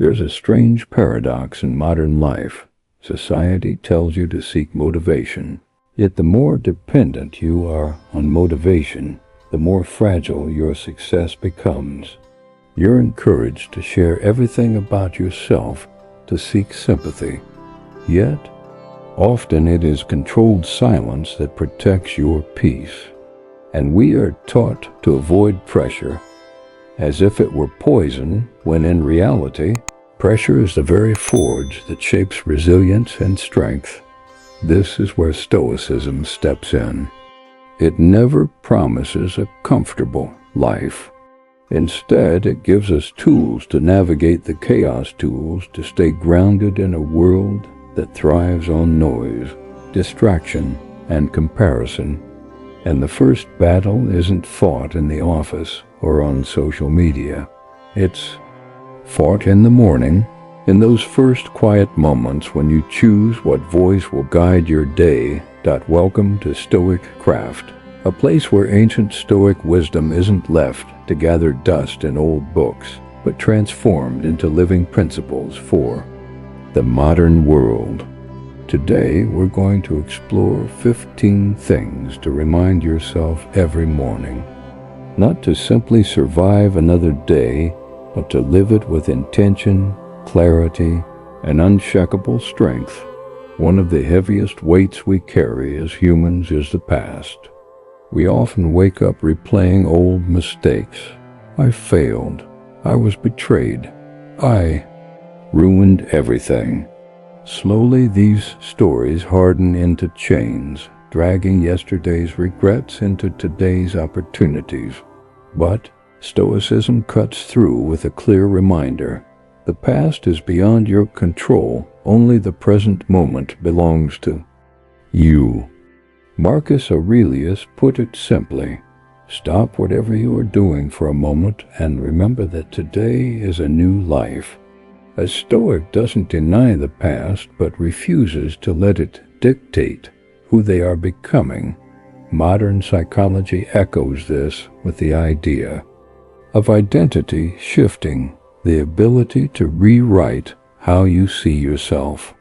There's a strange paradox in modern life. Society tells you to seek motivation, yet the more dependent you are on motivation, the more fragile your success becomes. You're encouraged to share everything about yourself, to seek sympathy. Yet, often it is controlled silence that protects your peace. And we are taught to avoid pressure as if it were poison, when in reality, pressure is the very forge that shapes resilience and strength. This is where Stoicism steps in. It never promises a comfortable life. Instead, it gives us tools to navigate the chaos, tools to stay grounded in a world that thrives on noise, distraction, and comparison. And the first battle isn't fought in the office or on social media. It's fought in the morning, in those first quiet moments when you choose what voice will guide your day. Welcome to StoicCraft, a place where ancient Stoic wisdom isn't left to gather dust in old books, but transformed into living principles for the modern world. Today, we're going to explore 15 things to remind yourself every morning. Not to simply survive another day, but to live it with intention, clarity, and unshakable strength. One of the heaviest weights we carry as humans is the past. We often wake up replaying old mistakes. I failed. I was betrayed. I ruined everything. Slowly, these stories harden into chains, dragging yesterday's regrets into today's opportunities. But Stoicism cuts through with a clear reminder. The past is beyond your control. Only the present moment belongs to you. Marcus Aurelius put it simply. Stop whatever you are doing for a moment and remember that today is a new life. A Stoic doesn't deny the past, but refuses to let it dictate who they are becoming. Modern psychology echoes this with the idea of identity shifting, the ability to rewrite how you see yourself.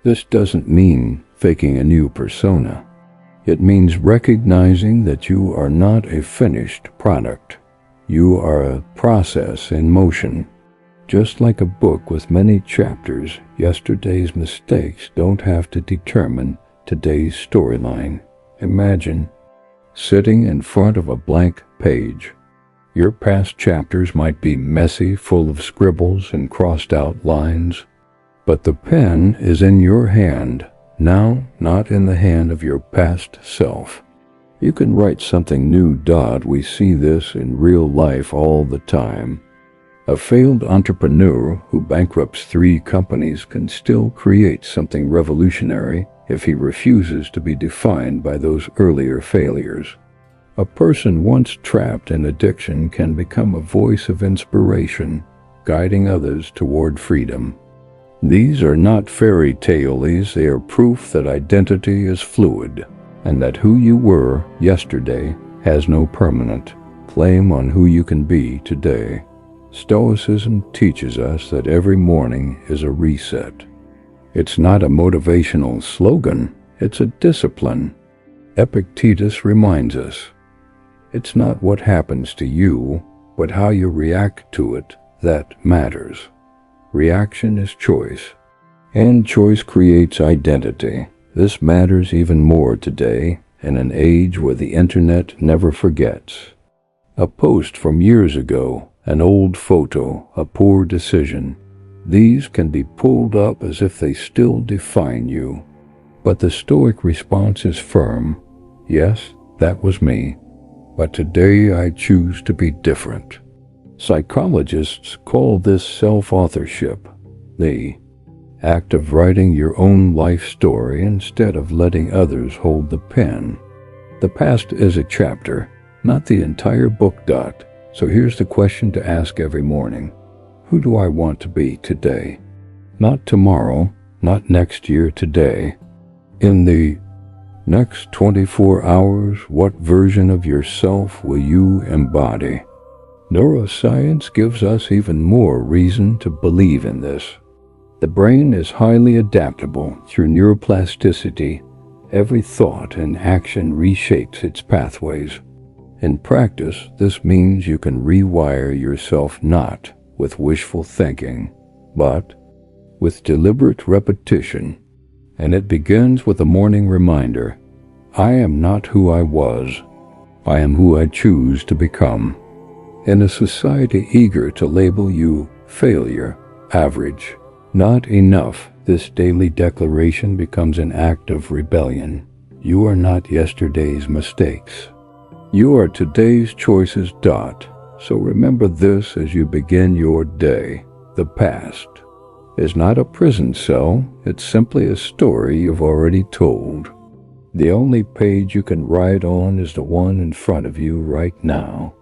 This doesn't mean faking a new persona. It means recognizing that you are not a finished product. You are a process in motion. Just like a book with many chapters, yesterday's mistakes don't have to determine today's storyline. Imagine sitting in front of a blank page. Your past chapters might be messy, full of scribbles and crossed out lines, but the pen is in your hand, now not in the hand of your past self. You can write something new. We see this in real life all the time. A failed entrepreneur who bankrupts 3 companies can still create something revolutionary if he refuses to be defined by those earlier failures. A person once trapped in addiction can become a voice of inspiration, guiding others toward freedom. These are not fairy tales, they are proof that identity is fluid, and that who you were yesterday has no permanent claim on who you can be today. Stoicism teaches us that every morning is a reset. It's not a motivational slogan, it's a discipline. Epictetus reminds us, it's not what happens to you, but how you react to it that matters. Reaction is choice, and choice creates identity. This matters even more today, in an age where the internet never forgets. A post from years ago, an old photo, a poor decision. These can be pulled up as if they still define you. But the Stoic response is firm. Yes, that was me. But today I choose to be different. Psychologists call this self-authorship, the act of writing your own life story instead of letting others hold the pen. The past is a chapter, not the entire book. So here's the question to ask every morning. Who do I want to be today? Not tomorrow, not next year, today. In the next 24 hours, what version of yourself will you embody? Neuroscience gives us even more reason to believe in this. The brain is highly adaptable through neuroplasticity. Every thought and action reshapes its pathways. In practice, this means you can rewire yourself not with wishful thinking, but with deliberate repetition. And it begins with a morning reminder: I am not who I was. I am who I choose to become. In a society eager to label you failure, average, not enough, this daily declaration becomes an act of rebellion. You are not yesterday's mistakes. You are today's choices. So remember this as you begin your day. The past is not a prison cell. It's simply a story you've already told. The only page you can write on is the one in front of you right now.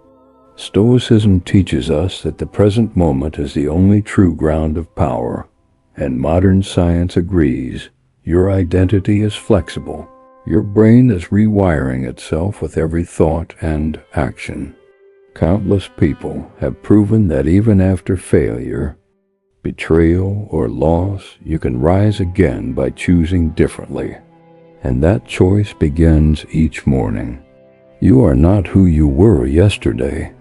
Stoicism teaches us that the present moment is the only true ground of power, and modern science agrees. Your identity is flexible. Your brain is rewiring itself with every thought and action. Countless people have proven that even after failure, betrayal, or loss, you can rise again by choosing differently. And that choice begins each morning. You are not who you were yesterday.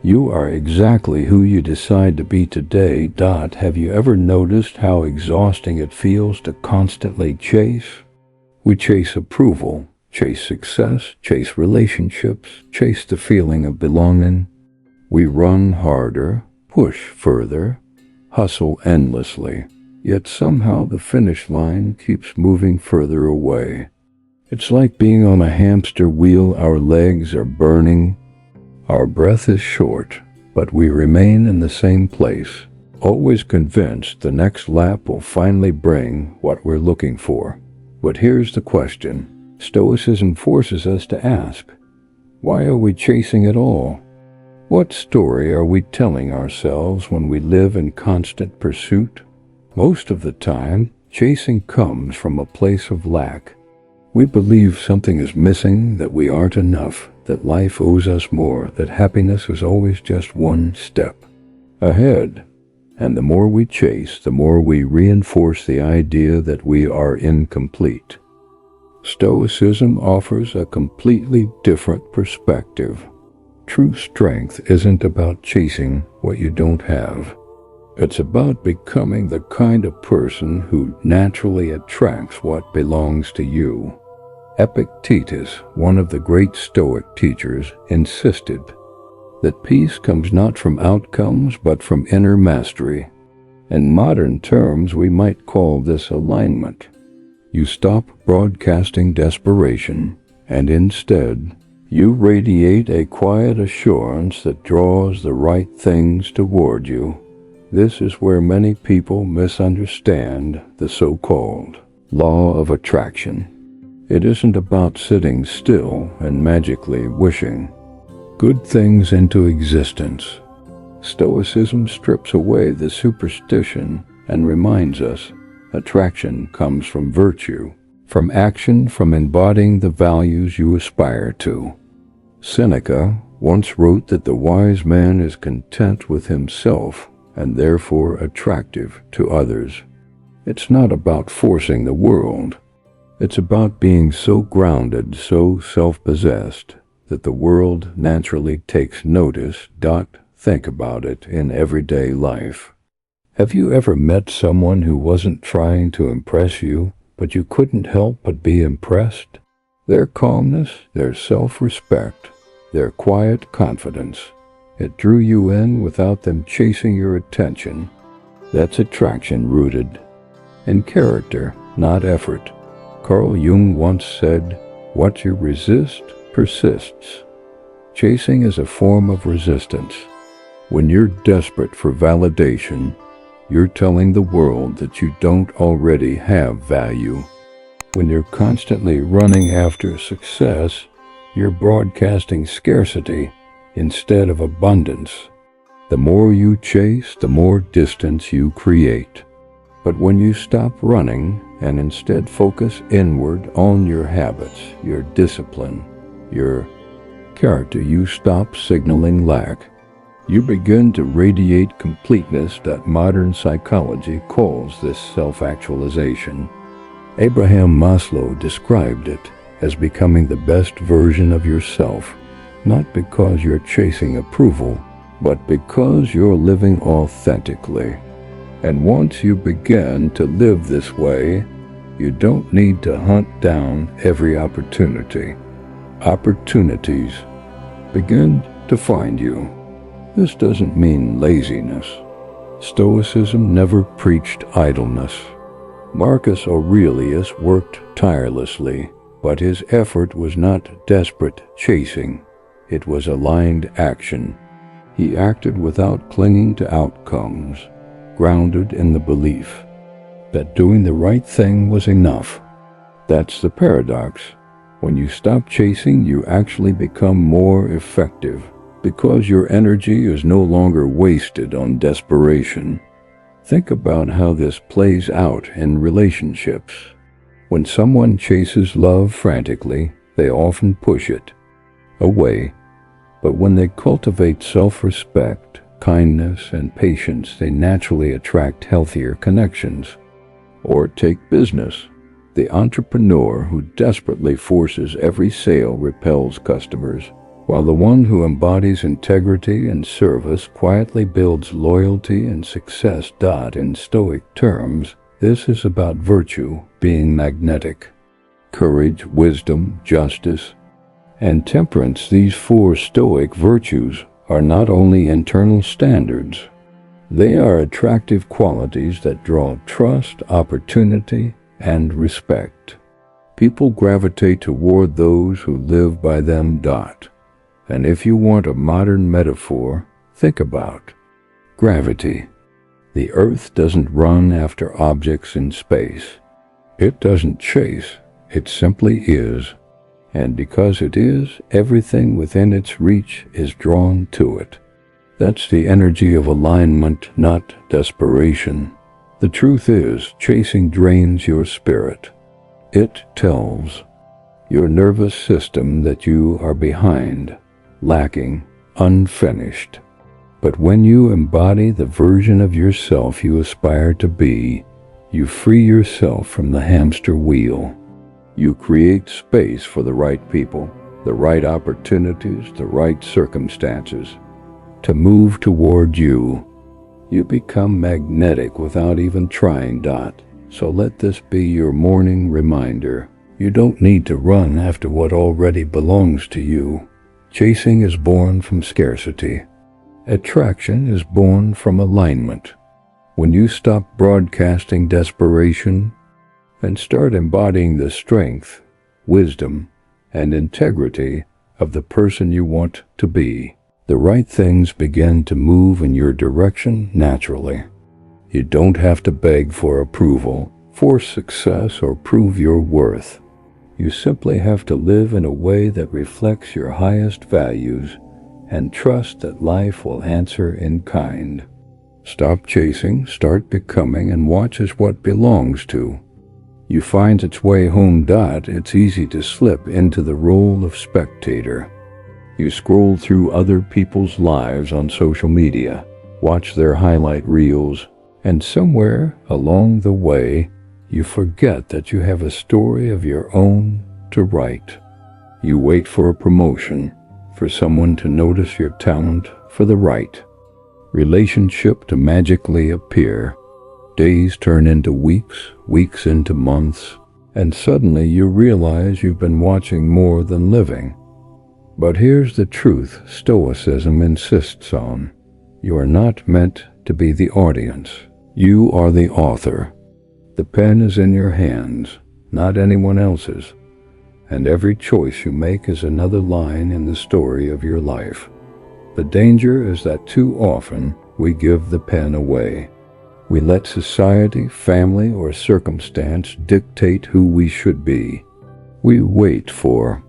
You are exactly who you decide to be today. Have you ever noticed how exhausting it feels to constantly chase? We chase approval, chase success, chase relationships, chase the feeling of belonging. We run harder, push further, hustle endlessly, yet somehow the finish line keeps moving further away. It's like being on a hamster wheel. Our legs are burning. Our breath is short, but we remain in the same place, always convinced the next lap will finally bring what we're looking for. But here's the question Stoicism forces us to ask: why are we chasing it all? What story are we telling ourselves when we live in constant pursuit? Most of the time, chasing comes from a place of lack. We believe something is missing, that we aren't enough, that life owes us more, that happiness is always just one step ahead. And the more we chase, the more we reinforce the idea that we are incomplete. Stoicism offers a completely different perspective. True strength isn't about chasing what you don't have. It's about becoming the kind of person who naturally attracts what belongs to you. Epictetus, one of the great Stoic teachers, insisted that peace comes not from outcomes but from inner mastery. In modern terms, we might call this alignment. You stop broadcasting desperation, and instead, you radiate a quiet assurance that draws the right things toward you. This is where many people misunderstand the so-called law of attraction. It isn't about sitting still and magically wishing good things into existence. Stoicism strips away the superstition and reminds us attraction comes from virtue, from action, from embodying the values you aspire to. Seneca once wrote that the wise man is content with himself and therefore attractive to others. It's not about forcing the world. It's about being so grounded, so self-possessed, that the world naturally takes notice. Think about it in everyday life. Have you ever met someone who wasn't trying to impress you, but you couldn't help but be impressed? Their calmness, their self-respect, their quiet confidence, it drew you in without them chasing your attention. That's attraction rooted in character, not effort. Carl Jung once said, "What you resist persists." Chasing is a form of resistance. When you're desperate for validation, you're telling the world that you don't already have value. When you're constantly running after success, you're broadcasting scarcity instead of abundance. The more you chase, the more distance you create. But when you stop running and instead focus inward on your habits, your discipline, your character, you stop signaling lack. You begin to radiate completeness that modern psychology calls this self-actualization. Abraham Maslow described it as becoming the best version of yourself, not because you're chasing approval, but because you're living authentically. And once you begin to live this way, you don't need to hunt down every opportunity. Opportunities begin to find you. This doesn't mean laziness. Stoicism never preached idleness. Marcus Aurelius worked tirelessly, but his effort was not desperate chasing. It was aligned action. He acted without clinging to outcomes, grounded in the belief that doing the right thing was enough. That's the paradox. When you stop chasing, you actually become more effective, because your energy is no longer wasted on desperation. Think about how this plays out in relationships. When someone chases love frantically, they often push it away. But when they cultivate self-respect, kindness, and patience, they naturally attract healthier connections. Or take business. The entrepreneur who desperately forces every sale repels customers, while the one who embodies integrity and service quietly builds loyalty and success. In Stoic terms, this is about virtue being magnetic. Courage, wisdom, justice, and temperance, these four Stoic virtues, are not only internal standards. They are attractive qualities that draw trust, opportunity, and respect. People gravitate toward those who live by them. And if you want a modern metaphor, think about gravity. The Earth doesn't run after objects in space. It doesn't chase, it simply is. And because it is, everything within its reach is drawn to it. That's the energy of alignment, not desperation. The truth is, chasing drains your spirit. It tells your nervous system that you are behind, lacking, unfinished. But when you embody the version of yourself you aspire to be, you free yourself from the hamster wheel. You create space for the right people, the right opportunities, the right circumstances to move toward you. You become magnetic without even trying. So let this be your morning reminder. You don't need to run after what already belongs to you. Chasing is born from scarcity. Attraction is born from alignment. When you stop broadcasting desperation and start embodying the strength, wisdom, and integrity of the person you want to be, the right things begin to move in your direction naturally. You don't have to beg for approval, force success, or prove your worth. You simply have to live in a way that reflects your highest values and trust that life will answer in kind. Stop chasing, start becoming, and watch as what belongs to you finds its way home. It's easy to slip into the role of spectator. You scroll through other people's lives on social media, watch their highlight reels, and somewhere along the way, you forget that you have a story of your own to write. You wait for a promotion, for someone to notice your talent, for the right relationship to magically appear. Days turn into weeks, weeks into months, and suddenly you realize you've been watching more than living. But here's the truth Stoicism insists on. You are not meant to be the audience. You are the author. The pen is in your hands, not anyone else's, and every choice you make is another line in the story of your life. The danger is that too often we give the pen away. We let society, family, or circumstance dictate who we should be. We wait for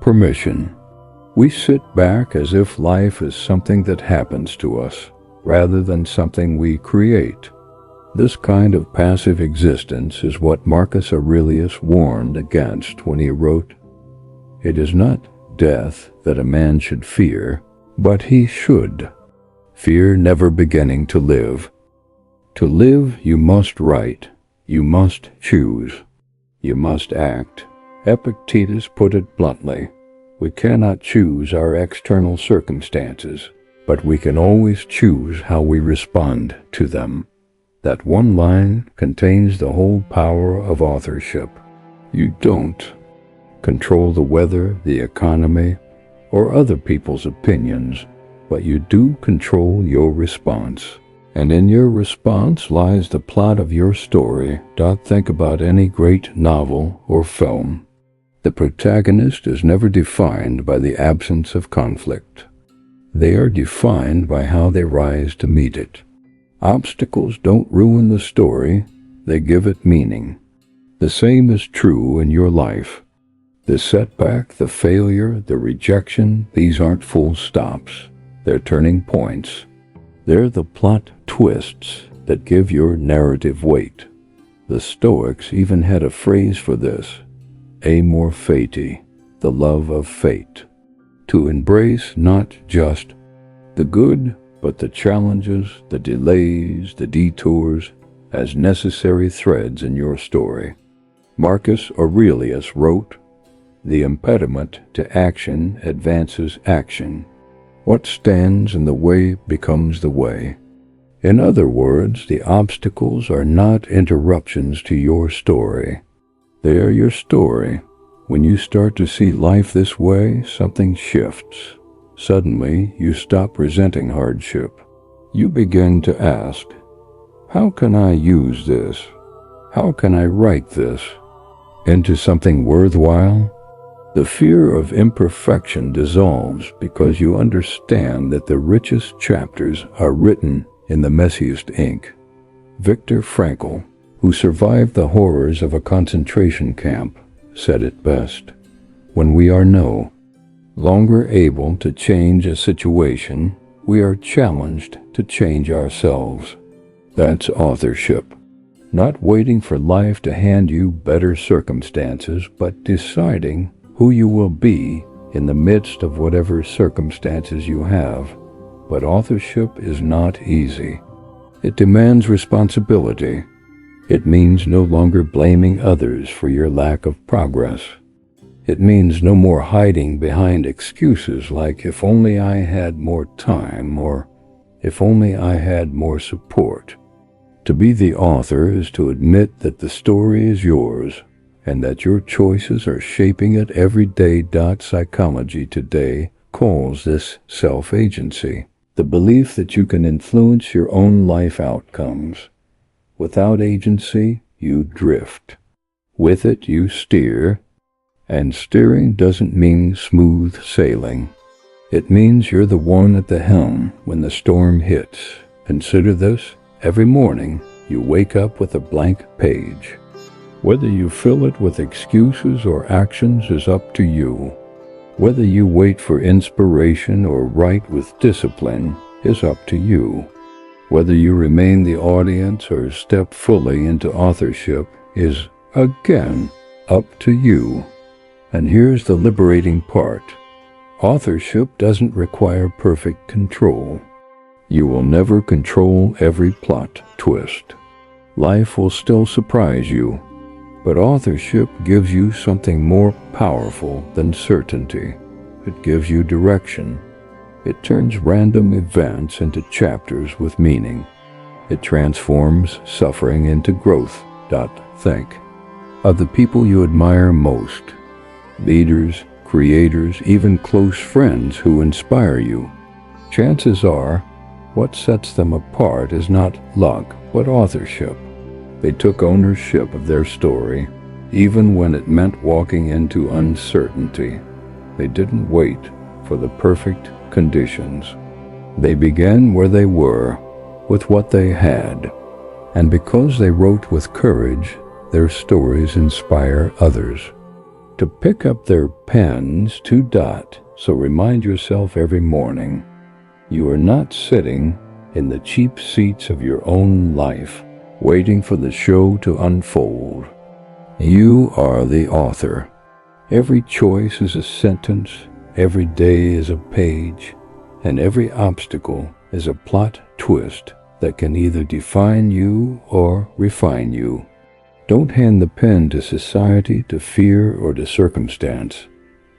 permission. We sit back as if life is something that happens to us, rather than something we create. This kind of passive existence is what Marcus Aurelius warned against when he wrote, "It is not death that a man should fear, but he should fear never beginning to live. To live, you must write, you must choose, you must act. Epictetus put it bluntly, we cannot choose our external circumstances, but we can always choose how we respond to them. That one line contains the whole power of authorship. You don't control the weather, the economy, or other people's opinions, but you do control your response. And in your response lies the plot of your story. Think about any great novel or film. The protagonist is never defined by the absence of conflict. They are defined by how they rise to meet it. Obstacles don't ruin the story, they give it meaning. The same is true in your life. The setback, the failure, the rejection, these aren't full stops. They're turning points. They're the plot twists that give your narrative weight. The Stoics even had a phrase for this, amor fati, the love of fate. To embrace not just the good, but the challenges, the delays, the detours, as necessary threads in your story. Marcus Aurelius wrote, "The impediment to action advances action. What stands in the way becomes the way." In other words, the obstacles are not interruptions to your story. They are your story. When you start to see life this way, something shifts. Suddenly, you stop resenting hardship. You begin to ask, how can I use this? How can I write this into something worthwhile? The fear of imperfection dissolves because you understand that the richest chapters are written in the messiest ink. Viktor Frankl, who survived the horrors of a concentration camp, said it best, "When we are no longer able to change a situation, we are challenged to change ourselves." That's authorship. Not waiting for life to hand you better circumstances, but deciding who you will be in the midst of whatever circumstances you have. But authorship is not easy. It demands responsibility. It means no longer blaming others for your lack of progress. It means no more hiding behind excuses like, if only I had more time, or if only I had more support. To be the author is to admit that the story is yours, and that your choices are shaping it every day. Psychology today calls this self-agency, the belief that you can influence your own life outcomes. Without agency, you drift. With it, you steer, and steering doesn't mean smooth sailing. It means you're the one at the helm when the storm hits. Consider this, every morning you wake up with a blank page. Whether you fill it with excuses or actions is up to you. Whether you wait for inspiration or write with discipline is up to you. Whether you remain the audience or step fully into authorship is, again, up to you. And here's the liberating part. Authorship doesn't require perfect control. You will never control every plot twist. Life will still surprise you, but authorship gives you something more powerful than certainty. It gives you direction. It turns random events into chapters with meaning. It transforms suffering into growth. Think of the people you admire most. Leaders, creators, even close friends who inspire you. Chances are, what sets them apart is not luck, but authorship. They took ownership of their story, even when it meant walking into uncertainty. They didn't wait for the perfect conditions. They began where they were, with what they had. And because they wrote with courage, their stories inspire others to pick up their pens to. So remind yourself every morning, you are not sitting in the cheap seats of your own life, waiting for the show to unfold. You are the author. Every choice is a sentence, every day is a page, and every obstacle is a plot twist that can either define you or refine you. Don't hand the pen to society, to fear, or to circumstance.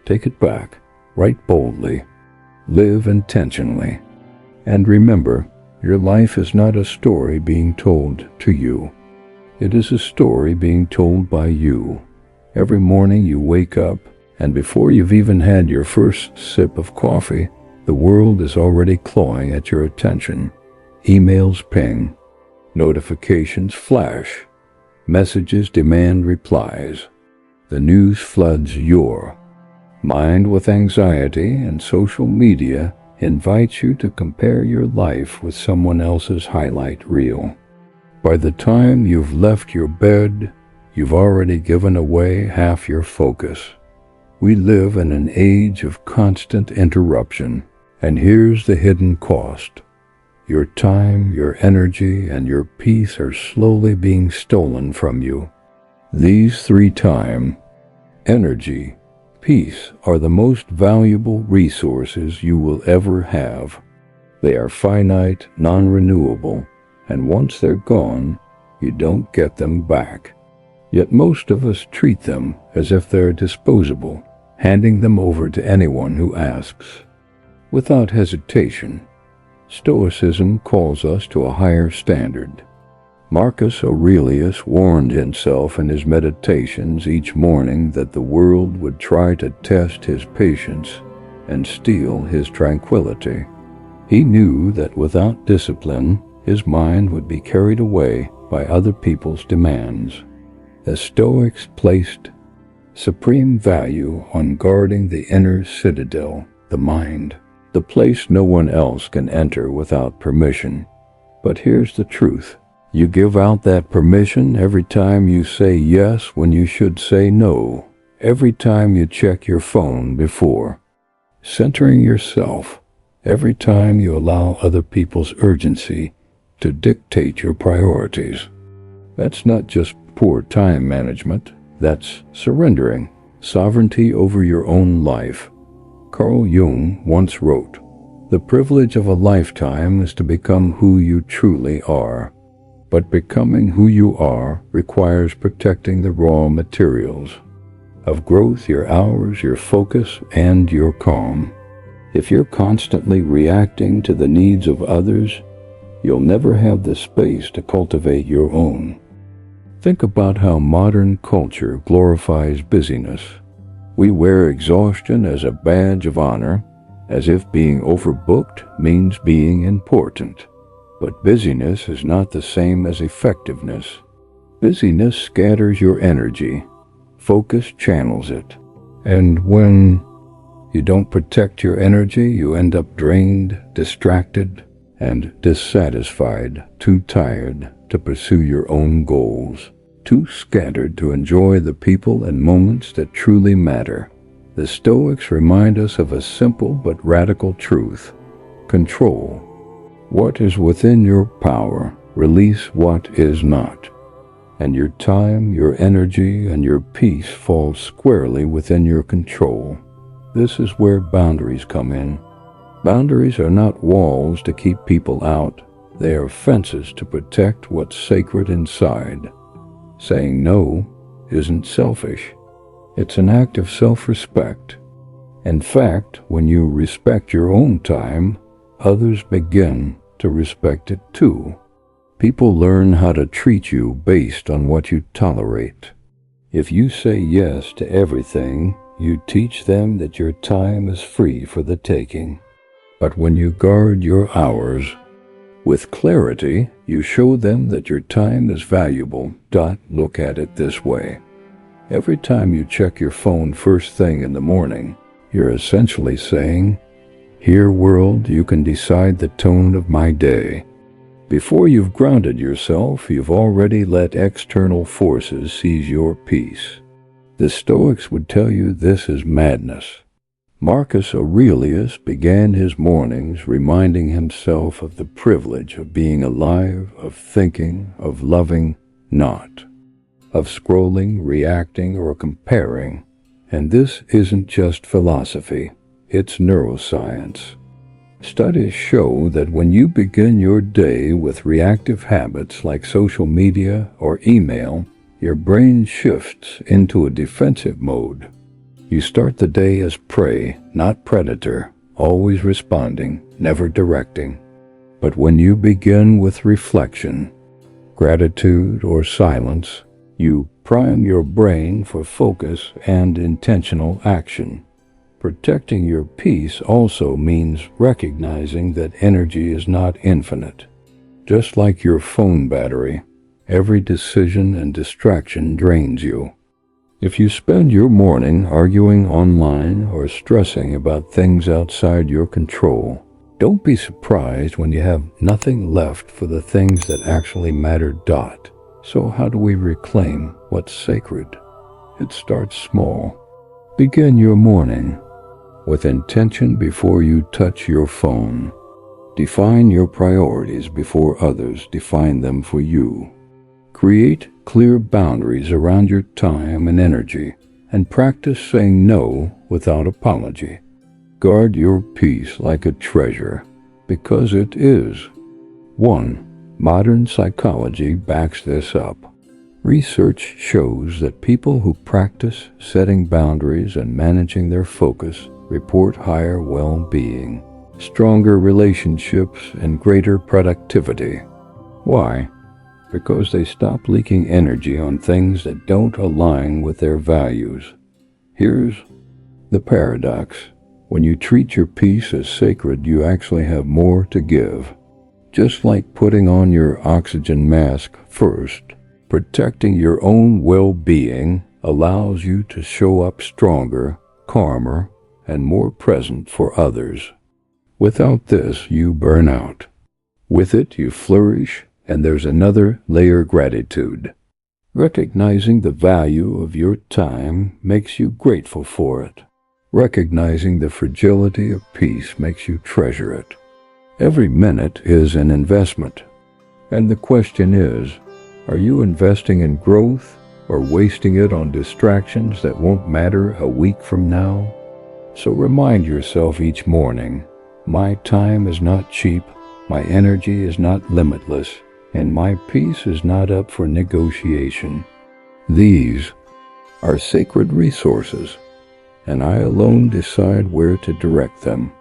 Take it back. Write boldly. Live intentionally. And remember, your life is not a story being told to you. It is a story being told by you. Every morning you wake up, and before you've even had your first sip of coffee, the world is already clawing at your attention. Emails ping. Notifications flash. Messages demand replies. The news floods your mind with anxiety, and social media invites you to compare your life with someone else's highlight reel. By the time you've left your bed, you've already given away half your focus. We live in an age of constant interruption, and here's the hidden cost. Your time, your energy, and your peace are slowly being stolen from you. These three time, energy, peace are the most valuable resources you will ever have. They are finite, non-renewable, and once they're gone, you don't get them back. Yet most of us treat them as if they're disposable, handing them over to anyone who asks. Without hesitation, Stoicism calls us to a higher standard. Marcus Aurelius warned himself in his meditations each morning that the world would try to test his patience and steal his tranquility. He knew that without discipline, his mind would be carried away by other people's demands. The Stoics placed supreme value on guarding the inner citadel, the mind, the place no one else can enter without permission. But here's the truth. You give out that permission every time you say yes when you should say no, every time you check your phone before centering yourself, every time you allow other people's urgency to dictate your priorities. That's not just poor time management, that's surrendering sovereignty over your own life. Carl Jung once wrote, "The privilege of a lifetime is to become who you truly are. But becoming who you are requires protecting the raw materials of growth, your hours, your focus, and your calm. If you're constantly reacting to the needs of others, you'll never have the space to cultivate your own." Think about how modern culture glorifies busyness. We wear exhaustion as a badge of honor, as if being overbooked means being important. But busyness is not the same as effectiveness. Busyness scatters your energy. Focus channels it. And when you don't protect your energy, you end up drained, distracted, and dissatisfied, too tired to pursue your own goals, too scattered to enjoy the people and moments that truly matter. The Stoics remind us of a simple but radical truth. Control what is within your power, release what is not. And your time, your energy, and your peace fall squarely within your control. This is where boundaries come in. Boundaries are not walls to keep people out. They are fences to protect what's sacred inside. Saying no isn't selfish. It's an act of self-respect. In fact, when you respect your own time, others begin to respect it too. People learn how to treat you based on what you tolerate. If you say yes to everything, you teach them that your time is free for the taking. But when you guard your hours with clarity, you show them that your time is valuable. Look at it this way. Every time you check your phone first thing in the morning, you're essentially saying, "Here, world, you can decide the tone of my day." Before you've grounded yourself, you've already let external forces seize your peace. The Stoics would tell you this is madness. Marcus Aurelius began his mornings reminding himself of the privilege of being alive, of thinking, of loving, not of scrolling, reacting, or comparing. And this isn't just philosophy, it's neuroscience. Studies show that when you begin your day with reactive habits like social media or email, your brain shifts into a defensive mode. You start the day as prey, not predator, always responding, never directing. But when you begin with reflection, gratitude, or silence, you prime your brain for focus and intentional action. Protecting your peace also means recognizing that energy is not infinite. Just like your phone battery, every decision and distraction drains you. If you spend your morning arguing online or stressing about things outside your control, don't be surprised when you have nothing left for the things that actually matter. So how do we reclaim what's sacred? It starts small. Begin your morning with intention before you touch your phone. Define your priorities before others define them for you. Create clear boundaries around your time and energy, and practice saying no without apology. Guard your peace like a treasure, because it is. 1. Modern psychology backs this up. Research shows that people who practice setting boundaries and managing their focus report higher well-being, stronger relationships, and greater productivity. Why? Because they stop leaking energy on things that don't align with their values. Here's the paradox. When you treat your peace as sacred, you actually have more to give. Just like putting on your oxygen mask first, protecting your own well-being allows you to show up stronger, calmer, and more present for others. Without this, you burn out. With it, you flourish, and there's another layer: gratitude. Recognizing the value of your time makes you grateful for it. Recognizing the fragility of peace makes you treasure it. Every minute is an investment. And the question is, are you investing in growth or wasting it on distractions that won't matter a week from now? So remind yourself each morning, my time is not cheap, my energy is not limitless, and my peace is not up for negotiation. These are sacred resources, and I alone decide where to direct them.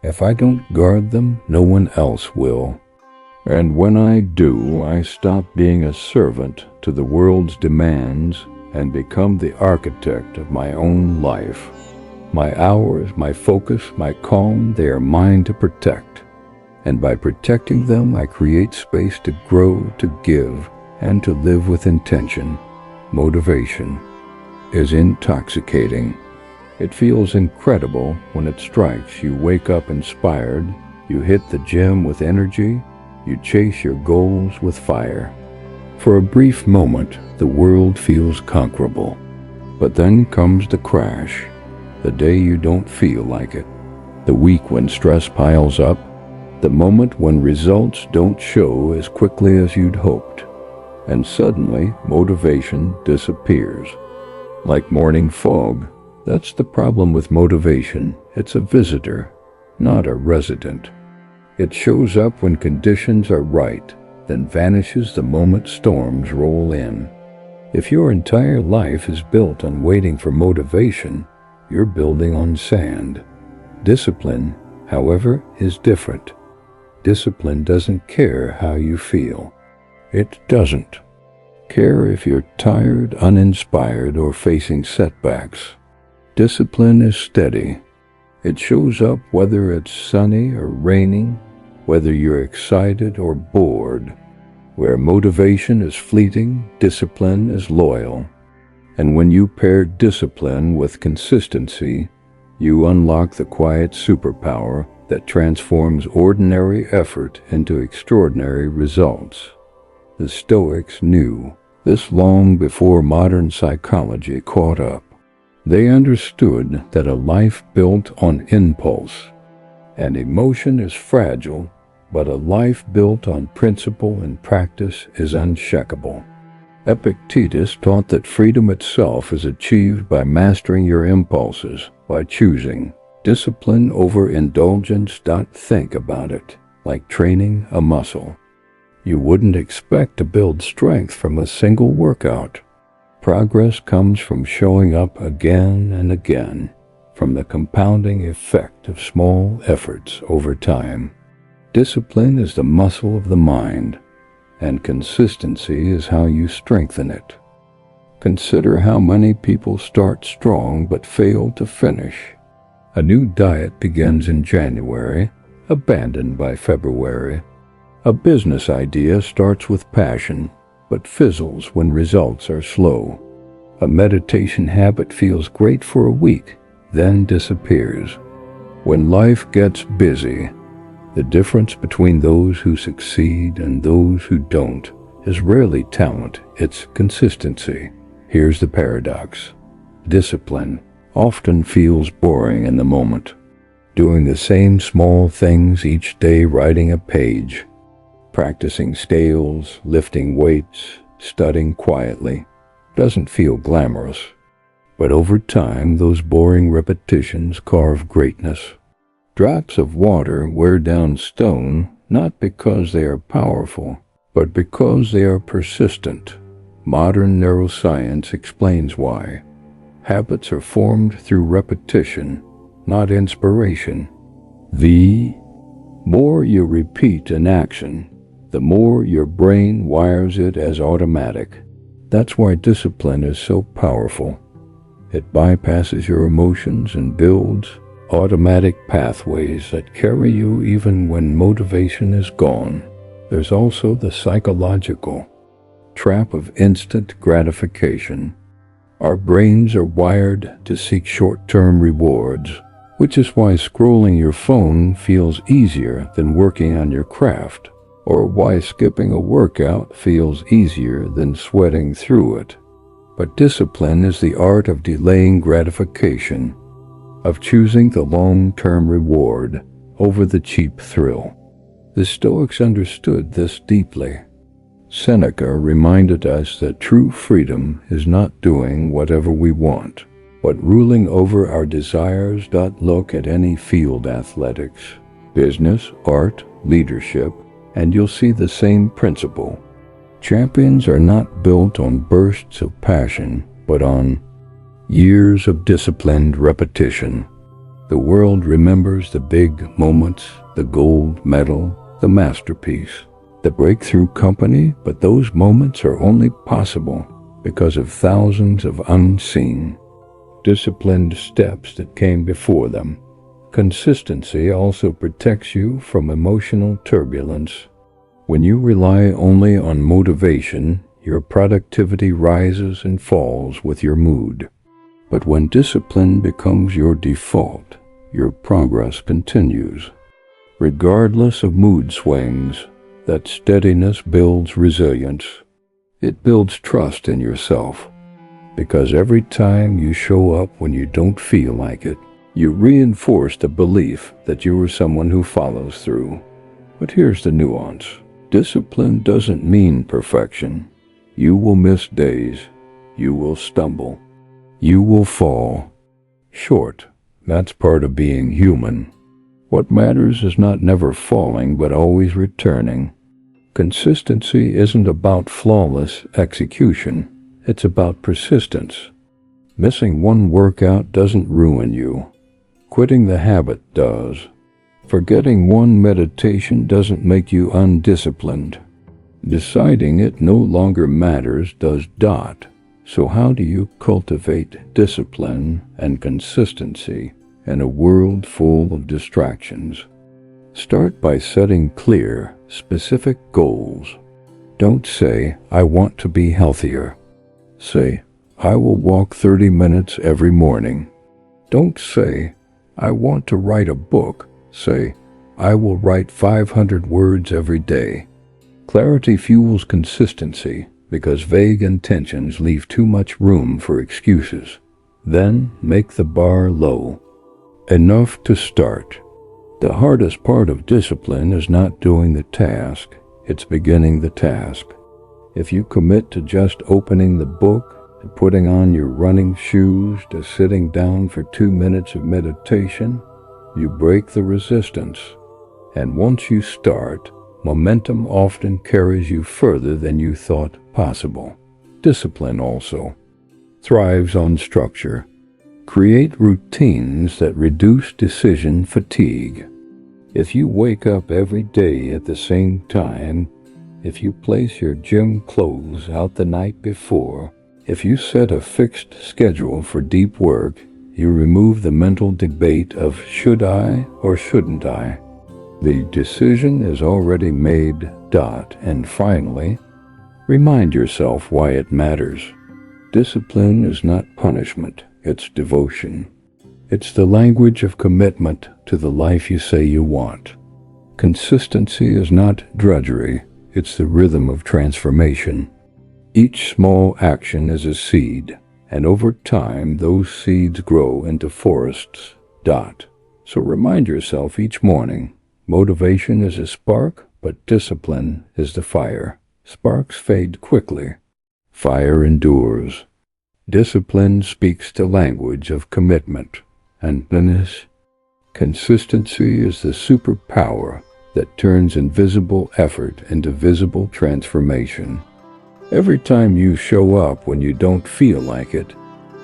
If I don't guard them, no one else will. And when I do, I stop being a servant to the world's demands and become the architect of my own life. My hours, my focus, my calm, they are mine to protect. And by protecting them, I create space to grow, to give, and to live with intention. Motivation is intoxicating. It feels incredible when it strikes. You wake up inspired, you hit the gym with energy, you chase your goals with fire. For a brief moment, the world feels conquerable. But then comes the crash, the day you don't feel like it, the week when stress piles up, the moment when results don't show as quickly as you'd hoped, and suddenly motivation disappears. Like morning fog, that's the problem with motivation. It's a visitor, not a resident. It shows up when conditions are right, then vanishes the moment storms roll in. If your entire life is built on waiting for motivation, you're building on sand. Discipline, however, is different. Discipline doesn't care how you feel. It doesn't care if you're tired, uninspired, or facing setbacks. Discipline is steady. It shows up whether it's sunny or raining, whether you're excited or bored. Where motivation is fleeting, discipline is loyal. And when you pair discipline with consistency, you unlock the quiet superpower that transforms ordinary effort into extraordinary results. The Stoics knew this long before modern psychology caught up. They understood that a life built on impulse and emotion is fragile, but a life built on principle and practice is unshakable. Epictetus taught that freedom itself is achieved by mastering your impulses, by choosing, Discipline over indulgence. Think about it like training a muscle. You wouldn't expect to build strength from a single workout. Progress comes from showing up again and again, from the compounding effect of small efforts over time. Discipline is the muscle of the mind, and consistency is how you strengthen it. Consider how many people start strong but fail to finish. A new diet begins in January, abandoned by February. A business idea starts with passion, but fizzles when results are slow. A meditation habit feels great for a week, then disappears. When life gets busy, the difference between those who succeed and those who don't is rarely talent, it's consistency. Here's the paradox. Discipline often feels boring in the moment. Doing the same small things each day, writing a page, practicing scales, lifting weights, studying quietly, doesn't feel glamorous. But over time, those boring repetitions carve greatness. Drops of water wear down stone, not because they are powerful, but because they are persistent. Modern neuroscience explains why. Habits are formed through repetition, not inspiration. The more you repeat an action, the more your brain wires it as automatic. That's why discipline is so powerful. It bypasses your emotions and builds automatic pathways that carry you even when motivation is gone. There's also the psychological trap of instant gratification. Our brains are wired to seek short-term rewards, which is why scrolling your phone feels easier than working on your craft, or why skipping a workout feels easier than sweating through it. But discipline is the art of delaying gratification, of choosing the long-term reward over the cheap thrill. The Stoics understood this deeply. Seneca reminded us that true freedom is not doing whatever we want, but ruling over our desires. Look at any field: athletics, business, art, leadership, and you'll see the same principle. Champions are not built on bursts of passion, but on years of disciplined repetition. The world remembers the big moments, the gold medal, the masterpiece, the breakthrough company, but those moments are only possible because of thousands of unseen, disciplined steps that came before them. Consistency also protects you from emotional turbulence. When you rely only on motivation, your productivity rises and falls with your mood. But when discipline becomes your default, your progress continues. Regardless of mood swings, that steadiness builds resilience. It builds trust in yourself, because every time you show up when you don't feel like it, you reinforce the belief that you are someone who follows through. But here's the nuance. Discipline doesn't mean perfection. You will miss days. You will stumble. You will fall short. That's part of being human. What matters is not never falling, but always returning. Consistency isn't about flawless execution. It's about persistence. Missing one workout doesn't ruin you. Quitting the habit does. Forgetting one meditation doesn't make you undisciplined. Deciding it no longer matters does. So how do you cultivate discipline and consistency in a world full of distractions? Start by setting clear, specific goals. Don't say, "I want to be healthier." Say, "I will walk 30 minutes every morning." Don't say, "I want to write a book." Say, "I will write 500 words every day." Clarity fuels consistency because vague intentions leave too much room for excuses. Then make the bar low. Enough to start. The hardest part of discipline is not doing the task, it's beginning the task. If you commit to just opening the book, to putting on your running shoes, to sitting down for 2 minutes of meditation, you break the resistance. And once you start, momentum often carries you further than you thought possible. Discipline also thrives on structure. Create routines that reduce decision fatigue. If you wake up every day at the same time, if you place your gym clothes out the night before, if you set a fixed schedule for deep work, you remove the mental debate of should I or shouldn't I. The decision is already made. And finally, remind yourself why it matters. Discipline is not punishment, it's devotion. It's the language of commitment to the life you say you want. Consistency is not drudgery, it's the rhythm of transformation. Each small action is a seed, and over time those seeds grow into forests. So remind yourself each morning, motivation is a spark, but discipline is the fire. Sparks fade quickly. Fire endures. Discipline speaks the language of commitment. And consistency is the superpower that turns invisible effort into visible transformation. Every time you show up when you don't feel like it,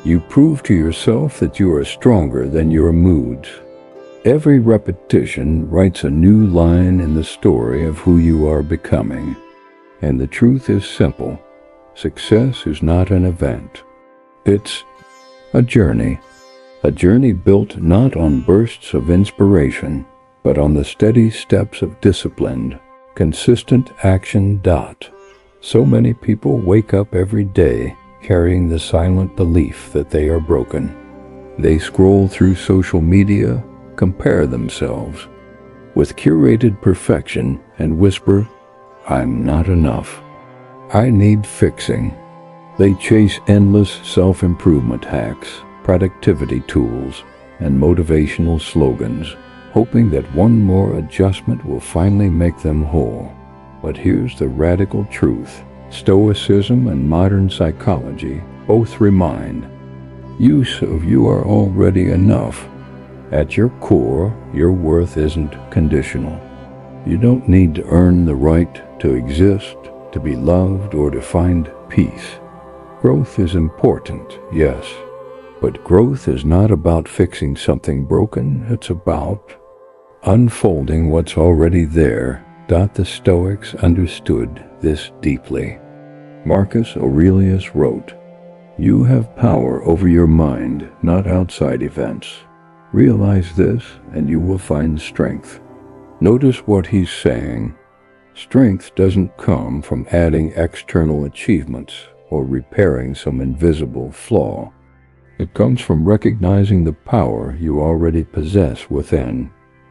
you prove to yourself that you are stronger than your moods. Every repetition writes a new line in the story of who you are becoming. And the truth is simple. Success is not an event. It's a journey. A journey built not on bursts of inspiration, but on the steady steps of disciplined, consistent action. So many people wake up every day carrying the silent belief that they are broken. They scroll through social media, compare themselves with curated perfection, and whisper, "I'm not enough. I need fixing." They chase endless self-improvement hacks, productivity tools, and motivational slogans, hoping that one more adjustment will finally make them whole. But here's the radical truth. Stoicism and modern psychology both remind you are already enough. At your core, your worth isn't conditional. You don't need to earn the right to exist, to be loved, or to find peace. Growth is important, yes, but growth is not about fixing something broken. It's about unfolding what's already there. The Stoics understood this deeply. Marcus Aurelius wrote, "You have power over your mind, not outside events. Realize this, and you will find strength." Notice what he's saying. Strength doesn't come from adding external achievements or repairing some invisible flaw. It comes from recognizing the power you already possess within.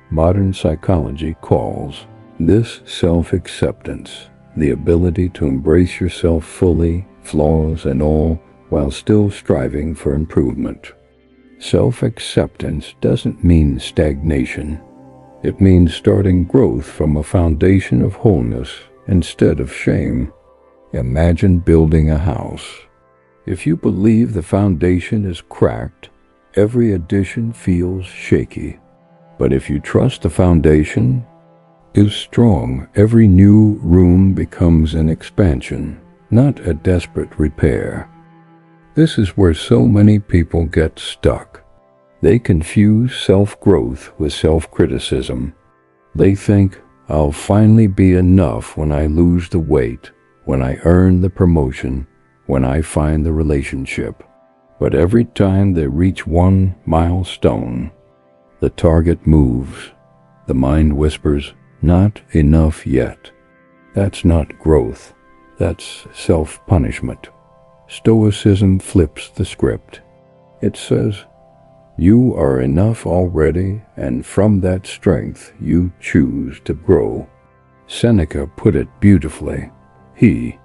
Modern psychology calls this self-acceptance, the ability to embrace yourself fully, flaws and all, while still striving for improvement. Self-acceptance doesn't mean stagnation. It means starting growth from a foundation of wholeness instead of shame. Imagine building a house. If you believe the foundation is cracked, every addition feels shaky. But if you trust the foundation is strong, every new room becomes an expansion, not a desperate repair. This is where so many people get stuck. They confuse self-growth with self-criticism. They think, I'll finally be enough when I lose the weight, when I earn the promotion, when I find the relationship. But every time they reach one milestone, the target moves. The mind whispers, not enough yet. That's not growth. That's self-punishment. Stoicism flips the script. It says, you are enough already, and from that strength you choose to grow. Seneca put it beautifully. He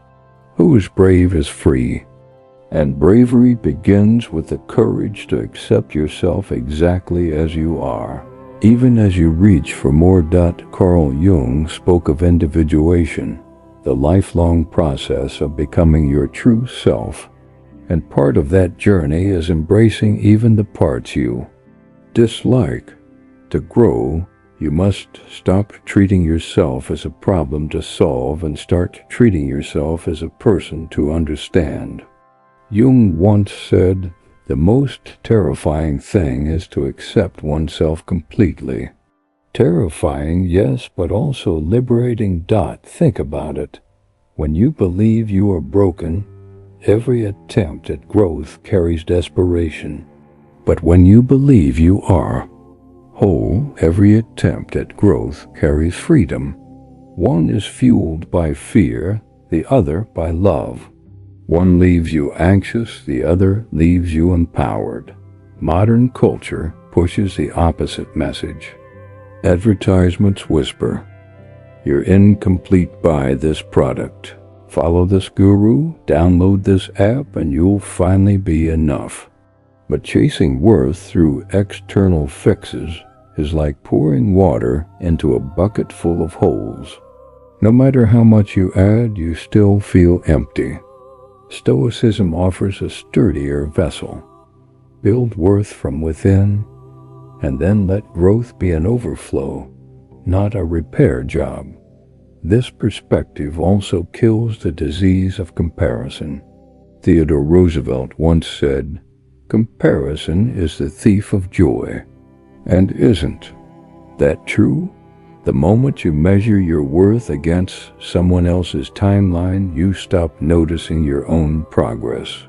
who is brave is free. And bravery begins with the courage to accept yourself exactly as you are, even as you reach for more. Carl Jung spoke of individuation, the lifelong process of becoming your true self. And part of that journey is embracing even the parts you dislike. to grow, you must stop treating yourself as a problem to solve and start treating yourself as a person to understand. Jung once said, "The most terrifying thing is to accept oneself completely." Terrifying, yes, but also liberating. Think about it. When you believe you are broken, every attempt at growth carries desperation. But when you believe you are whole, every attempt at growth carries freedom. One is fueled by fear, the other by love. One leaves you anxious, the other leaves you empowered. Modern culture pushes the opposite message. Advertisements whisper, "You're incomplete, buy this product. Follow this guru, download this app, and you'll finally be enough." But chasing worth through external fixes is like pouring water into a bucket full of holes. No matter how much you add, you still feel empty. Stoicism offers a sturdier vessel. Build worth from within, and then let growth be an overflow, not a repair job. This perspective also kills the disease of comparison. Theodore Roosevelt once said, "Comparison is the thief of joy." And isn't that true? The moment you measure your worth against someone else's timeline, you stop noticing your own progress.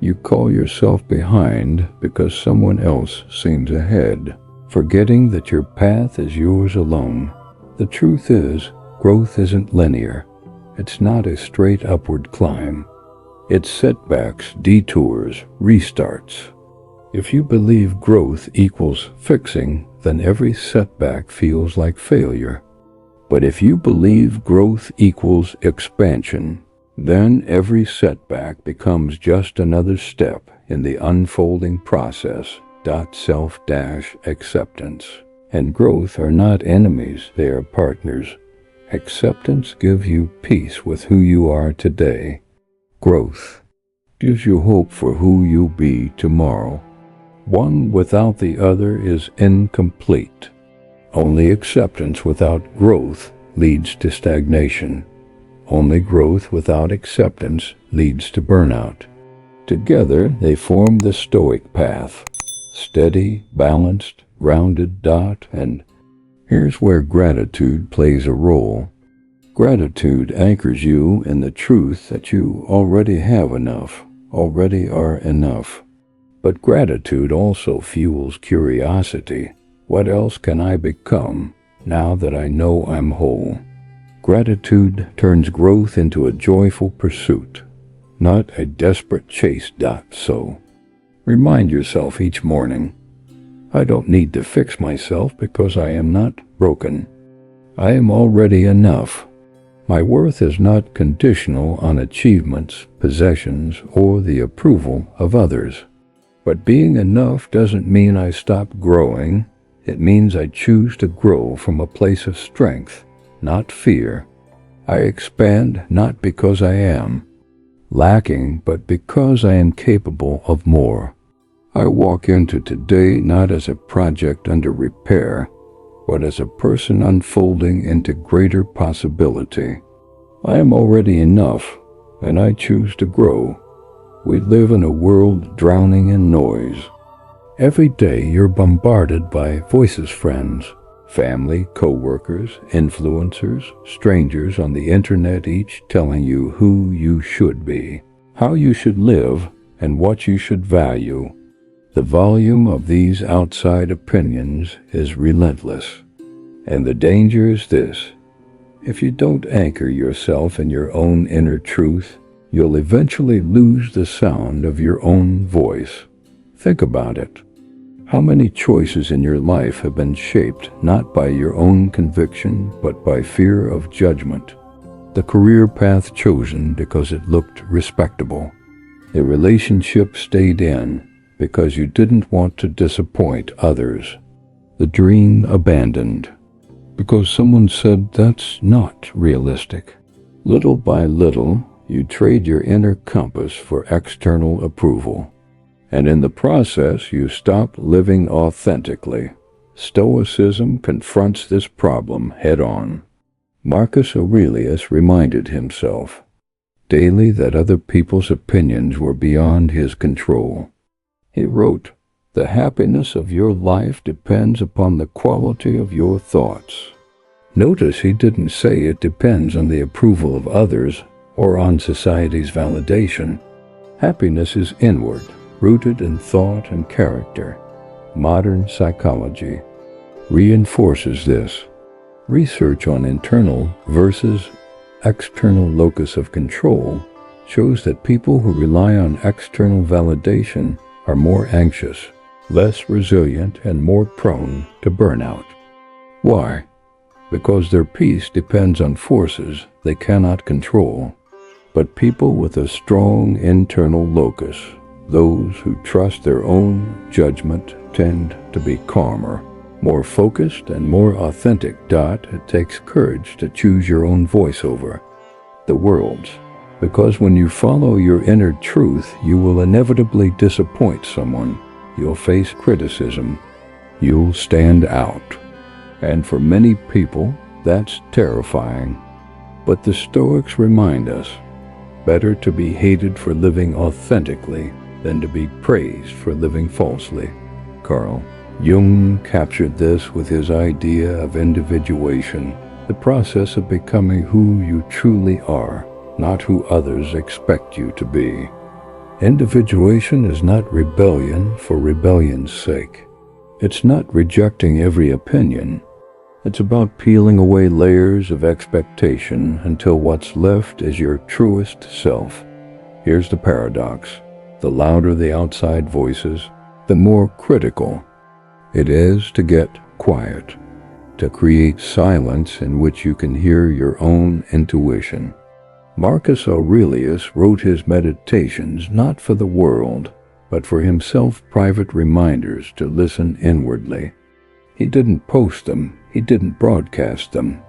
You call yourself behind because someone else seems ahead, forgetting that your path is yours alone. The truth is, growth isn't linear. It's not a straight upward climb. It's setbacks, detours, restarts. If you believe growth equals fixing, then every setback feels like failure. But if you believe growth equals expansion, then every setback becomes just another step in the unfolding process. Self-acceptance and growth are not enemies, they are partners. Acceptance gives you peace with who you are today. Growth gives you hope for who you'll be tomorrow. One without the other is incomplete. Only acceptance without growth leads to stagnation. Only growth without acceptance leads to burnout. Together they form the Stoic path. Steady, balanced, rounded. And here's where gratitude plays a role. Gratitude anchors you in the truth that you already have enough, already are enough. But gratitude also fuels curiosity. What else can I become now that I know I'm whole? Gratitude turns growth into a joyful pursuit, not a desperate chase. So, remind yourself each morning, I don't need to fix myself because I am not broken. I am already enough. My worth is not conditional on achievements, possessions, or the approval of others. But being enough doesn't mean I stop growing. It means I choose to grow from a place of strength, not fear. I expand not because I am lacking, but because I am capable of more. I walk into today not as a project under repair, but as a person unfolding into greater possibility. I am already enough, and I choose to grow. We live in a world drowning in noise. Every day you're bombarded by voices, friends, family, co-workers, influencers, strangers on the internet, each telling you who you should be, how you should live, and what you should value. The volume of these outside opinions is relentless. And the danger is this: if you don't anchor yourself in your own inner truth, you'll eventually lose the sound of your own voice. Think about it. How many choices in your life have been shaped not by your own conviction, but by fear of judgment? The career path chosen because it looked respectable. A relationship stayed in because you didn't want to disappoint others. The dream abandoned because someone said that's not realistic. Little by little, you trade your inner compass for external approval. And in the process, you stop living authentically. Stoicism confronts this problem head-on. Marcus Aurelius reminded himself daily that other people's opinions were beyond his control. He wrote, "The happiness of your life depends upon the quality of your thoughts." Notice he didn't say it depends on the approval of others or on society's validation. Happiness is inward, rooted in thought and character. Modern psychology reinforces this. Research on internal versus external locus of control shows that people who rely on external validation are more anxious, less resilient, and more prone to burnout. Why? Because their peace depends on forces they cannot control. But people with a strong internal locus, those who trust their own judgment, tend to be calmer, more focused, and more authentic. It takes courage to choose your own voice over the world's. Because when you follow your inner truth, you will inevitably disappoint someone. You'll face criticism. You'll stand out. And for many people, that's terrifying. But the Stoics remind us, better to be hated for living authentically than to be praised for living falsely. Carl Jung captured this with his idea of individuation, the process of becoming who you truly are, not who others expect you to be. Individuation is not rebellion for rebellion's sake. It's not rejecting every opinion. It's about peeling away layers of expectation until what's left is your truest self. Here's the paradox. The louder the outside voices, the more critical it is to get quiet, to create silence in which you can hear your own intuition. Marcus Aurelius wrote his meditations not for the world, but for himself, private reminders to listen inwardly. He didn't post them. He didn't broadcast them.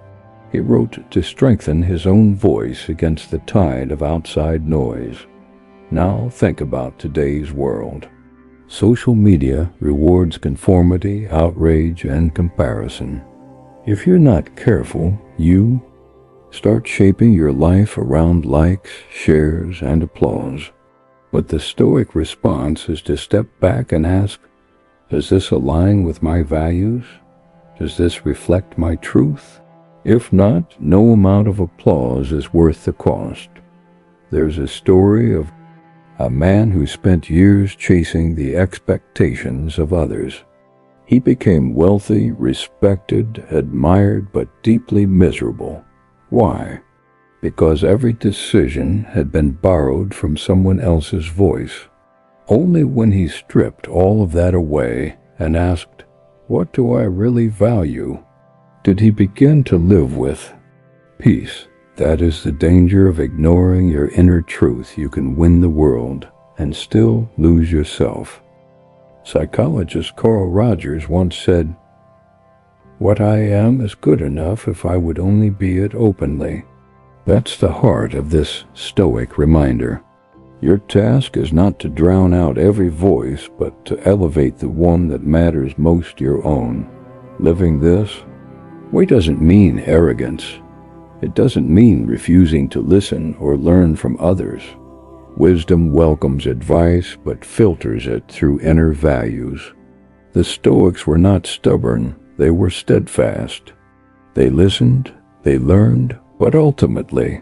He wrote to strengthen his own voice against the tide of outside noise. Now think about today's world. Social media rewards conformity, outrage, and comparison. If you're not careful, you start shaping your life around likes, shares, and applause. But the Stoic response is to step back and ask, does this align with my values? Does this reflect my truth? If not, no amount of applause is worth the cost. There's a story of a man who spent years chasing the expectations of others. He became wealthy, respected, admired, but deeply miserable. Why? Because every decision had been borrowed from someone else's voice. Only when he stripped all of that away and asked, what do I really value, did he begin to live with peace. That is the danger of ignoring your inner truth. You can win the world and still lose yourself. Psychologist Carl Rogers once said, "What I am is good enough if I would only be it openly." That's the heart of this Stoic reminder. Your task is not to drown out every voice, but to elevate the one that matters most, your own. Living this way doesn't mean arrogance. It doesn't mean refusing to listen or learn from others. Wisdom welcomes advice, but filters it through inner values. The Stoics were not stubborn, they were steadfast. They listened, they learned, but ultimately,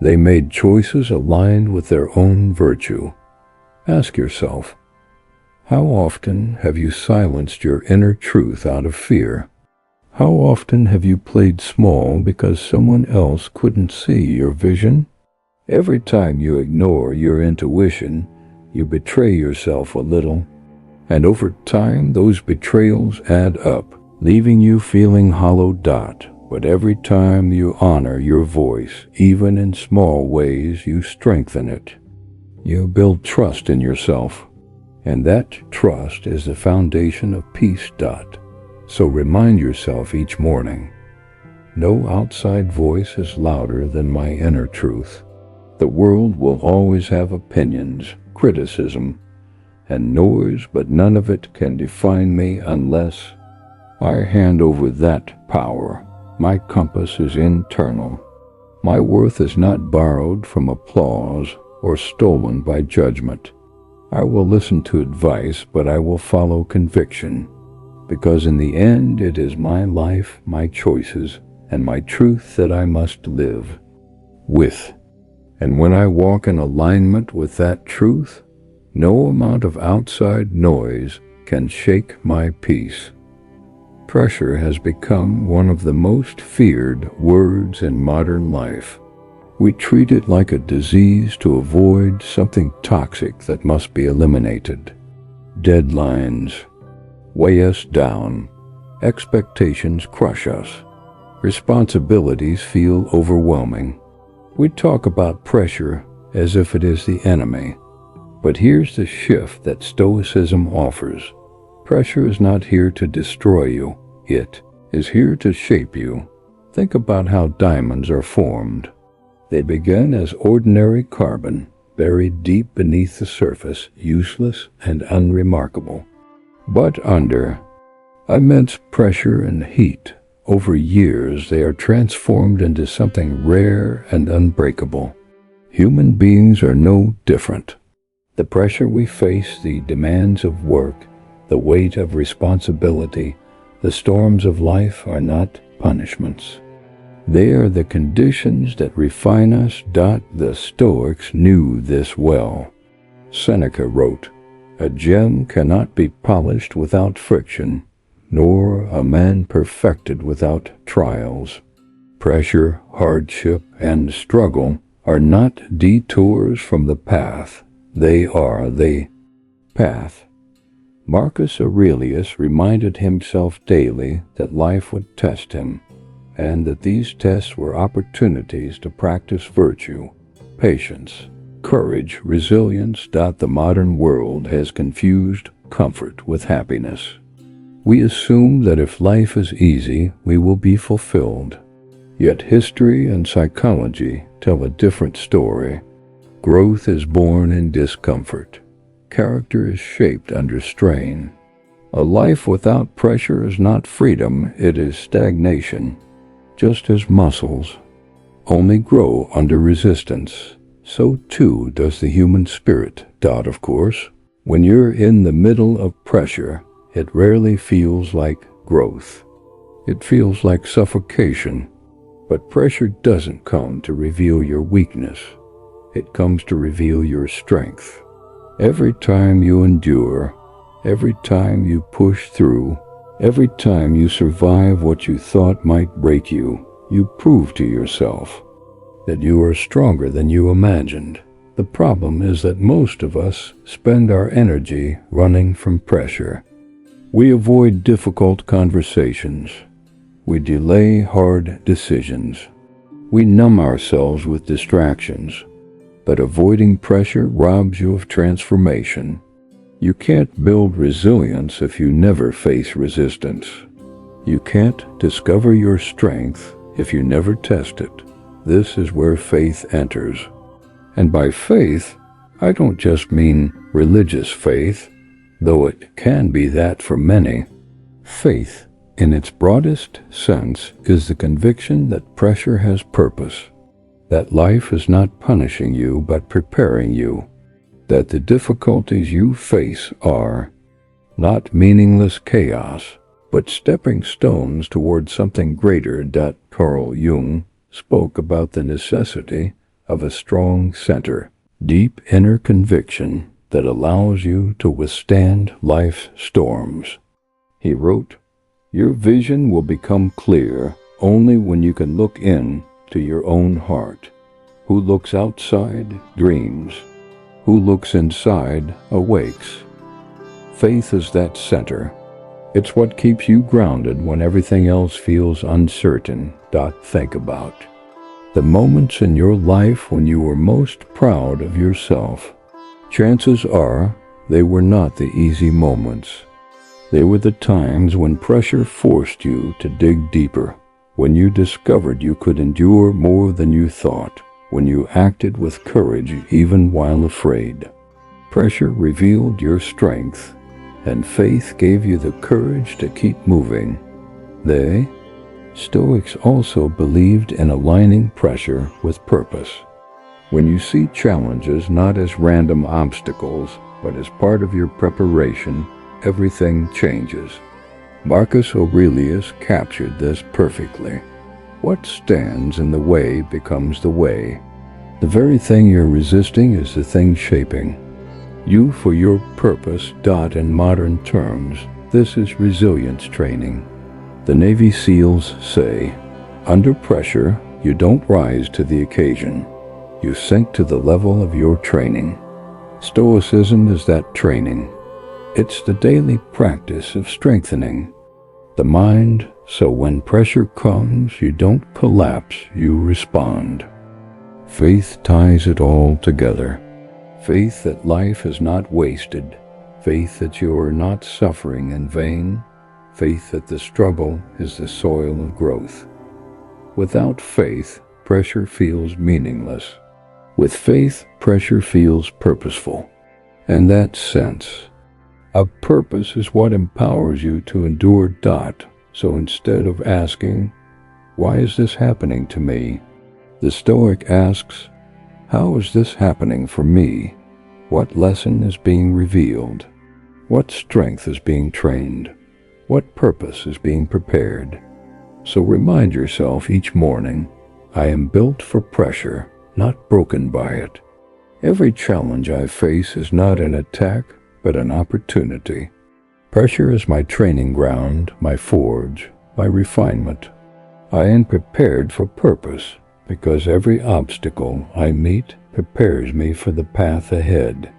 they made choices aligned with their own virtue. Ask yourself, how often have you silenced your inner truth out of fear? How often have you played small because someone else couldn't see your vision? Every time you ignore your intuition, you betray yourself a little. And over time, those betrayals add up, leaving you feeling hollow. But every time you honor your voice, even in small ways, you strengthen it. You build trust in yourself. And that trust is the foundation of peace. So remind yourself each morning, no outside voice is louder than my inner truth. The world will always have opinions, criticism, and noise, but none of it can define me unless I hand over that power. My compass is internal. My worth is not borrowed from applause or stolen by judgment. I will listen to advice, but I will follow conviction, because in the end it is my life, my choices, and my truth that I must live with. And when I walk in alignment with that truth, no amount of outside noise can shake my peace. Pressure has become one of the most feared words in modern life. We treat it like a disease to avoid something toxic that must be eliminated. Deadlines weigh us down. Expectations crush us. Responsibilities feel overwhelming. We talk about pressure as if it is the enemy. But here's the shift that Stoicism offers. Pressure is not here to destroy you. It is here to shape you. Think about how diamonds are formed. They begin as ordinary carbon, buried deep beneath the surface, useless and unremarkable. But under immense pressure and heat, over years they are transformed into something rare and unbreakable. Human beings are no different. The pressure we face, the demands of work, the weight of responsibility, the storms of life are not punishments. They are the conditions that refine us. The Stoics knew this well. Seneca wrote, "A gem cannot be polished without friction, nor a man perfected without trials." Pressure, hardship, and struggle are not detours from the path. They are the path. Marcus Aurelius reminded himself daily that life would test him, and that these tests were opportunities to practice virtue, patience, courage, resilience. The modern world has confused comfort with happiness. We assume that if life is easy, we will be fulfilled. Yet history and psychology tell a different story. Growth is born in discomfort. Character is shaped under strain. A life without pressure is not freedom, it is stagnation. Just as muscles only grow under resistance, so too does the human spirit. Of course, when you're in the middle of pressure, it rarely feels like growth. It feels like suffocation. But pressure doesn't come to reveal your weakness. It comes to reveal your strength. Every time you endure, every time you push through, every time you survive what you thought might break you, you prove to yourself that you are stronger than you imagined. The problem is that most of us spend our energy running from pressure. We avoid difficult conversations. We delay hard decisions. We numb ourselves with distractions. But avoiding pressure robs you of transformation. You can't build resilience if you never face resistance. You can't discover your strength if you never test it. This is where faith enters. And by faith, I don't just mean religious faith, though it can be that for many. Faith, in its broadest sense, is the conviction that pressure has purpose, that life is not punishing you but preparing you, that the difficulties you face are not meaningless chaos, but stepping stones toward something greater. Carl Jung spoke about the necessity of a strong center, deep inner conviction that allows you to withstand life's storms. He wrote, "Your vision will become clear only when you can look in to your own heart. Who looks outside dreams. Who looks inside awakes." Faith is that center. It's what keeps you grounded when everything else feels uncertain. Think about the moments in your life when you were most proud of yourself. Chances are they were not the easy moments. They were the times when pressure forced you to dig deeper, when you discovered you could endure more than you thought, when you acted with courage even while afraid. Pressure revealed your strength, and faith gave you the courage to keep moving They, Stoics, also believed in aligning pressure with purpose. When you see challenges not as random obstacles, but as part of your preparation, everything changes. Marcus Aurelius captured this perfectly. What stands in the way becomes the way. The very thing you're resisting is the thing shaping you for your purpose. In modern terms, this is resilience training. The Navy SEALs say, under pressure, you don't rise to the occasion. You sink to the level of your training. Stoicism is that training. It's the daily practice of strengthening the mind, so when pressure comes, you don't collapse, you respond. Faith ties it all together. Faith that life is not wasted. Faith that you are not suffering in vain. Faith that the struggle is the soil of growth. Without faith, pressure feels meaningless. With faith, pressure feels purposeful. And that sense of purpose is what empowers you to endure. So instead of asking, why is this happening to me? The Stoic asks, how is this happening for me? What lesson is being revealed? What strength is being trained? What purpose is being prepared? So remind yourself each morning, I am built for pressure, not broken by it. Every challenge I face is not an attack, but an opportunity. Pressure is my training ground, my forge, my refinement. I am prepared for purpose, because every obstacle I meet prepares me for the path ahead.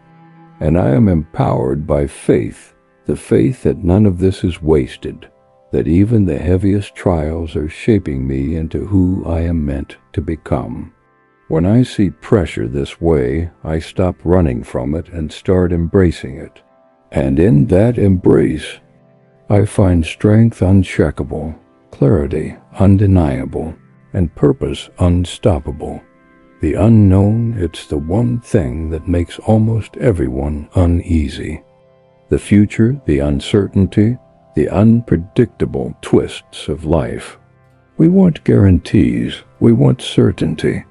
And I am empowered by faith, the faith that none of this is wasted, that even the heaviest trials are shaping me into who I am meant to become. When I see pressure this way, I stop running from it and start embracing it. And in that embrace, I find strength unshakable, clarity undeniable, and purpose unstoppable. The unknown, it's the one thing that makes almost everyone uneasy. The future, the uncertainty, the unpredictable twists of life. We want guarantees, we want certainty.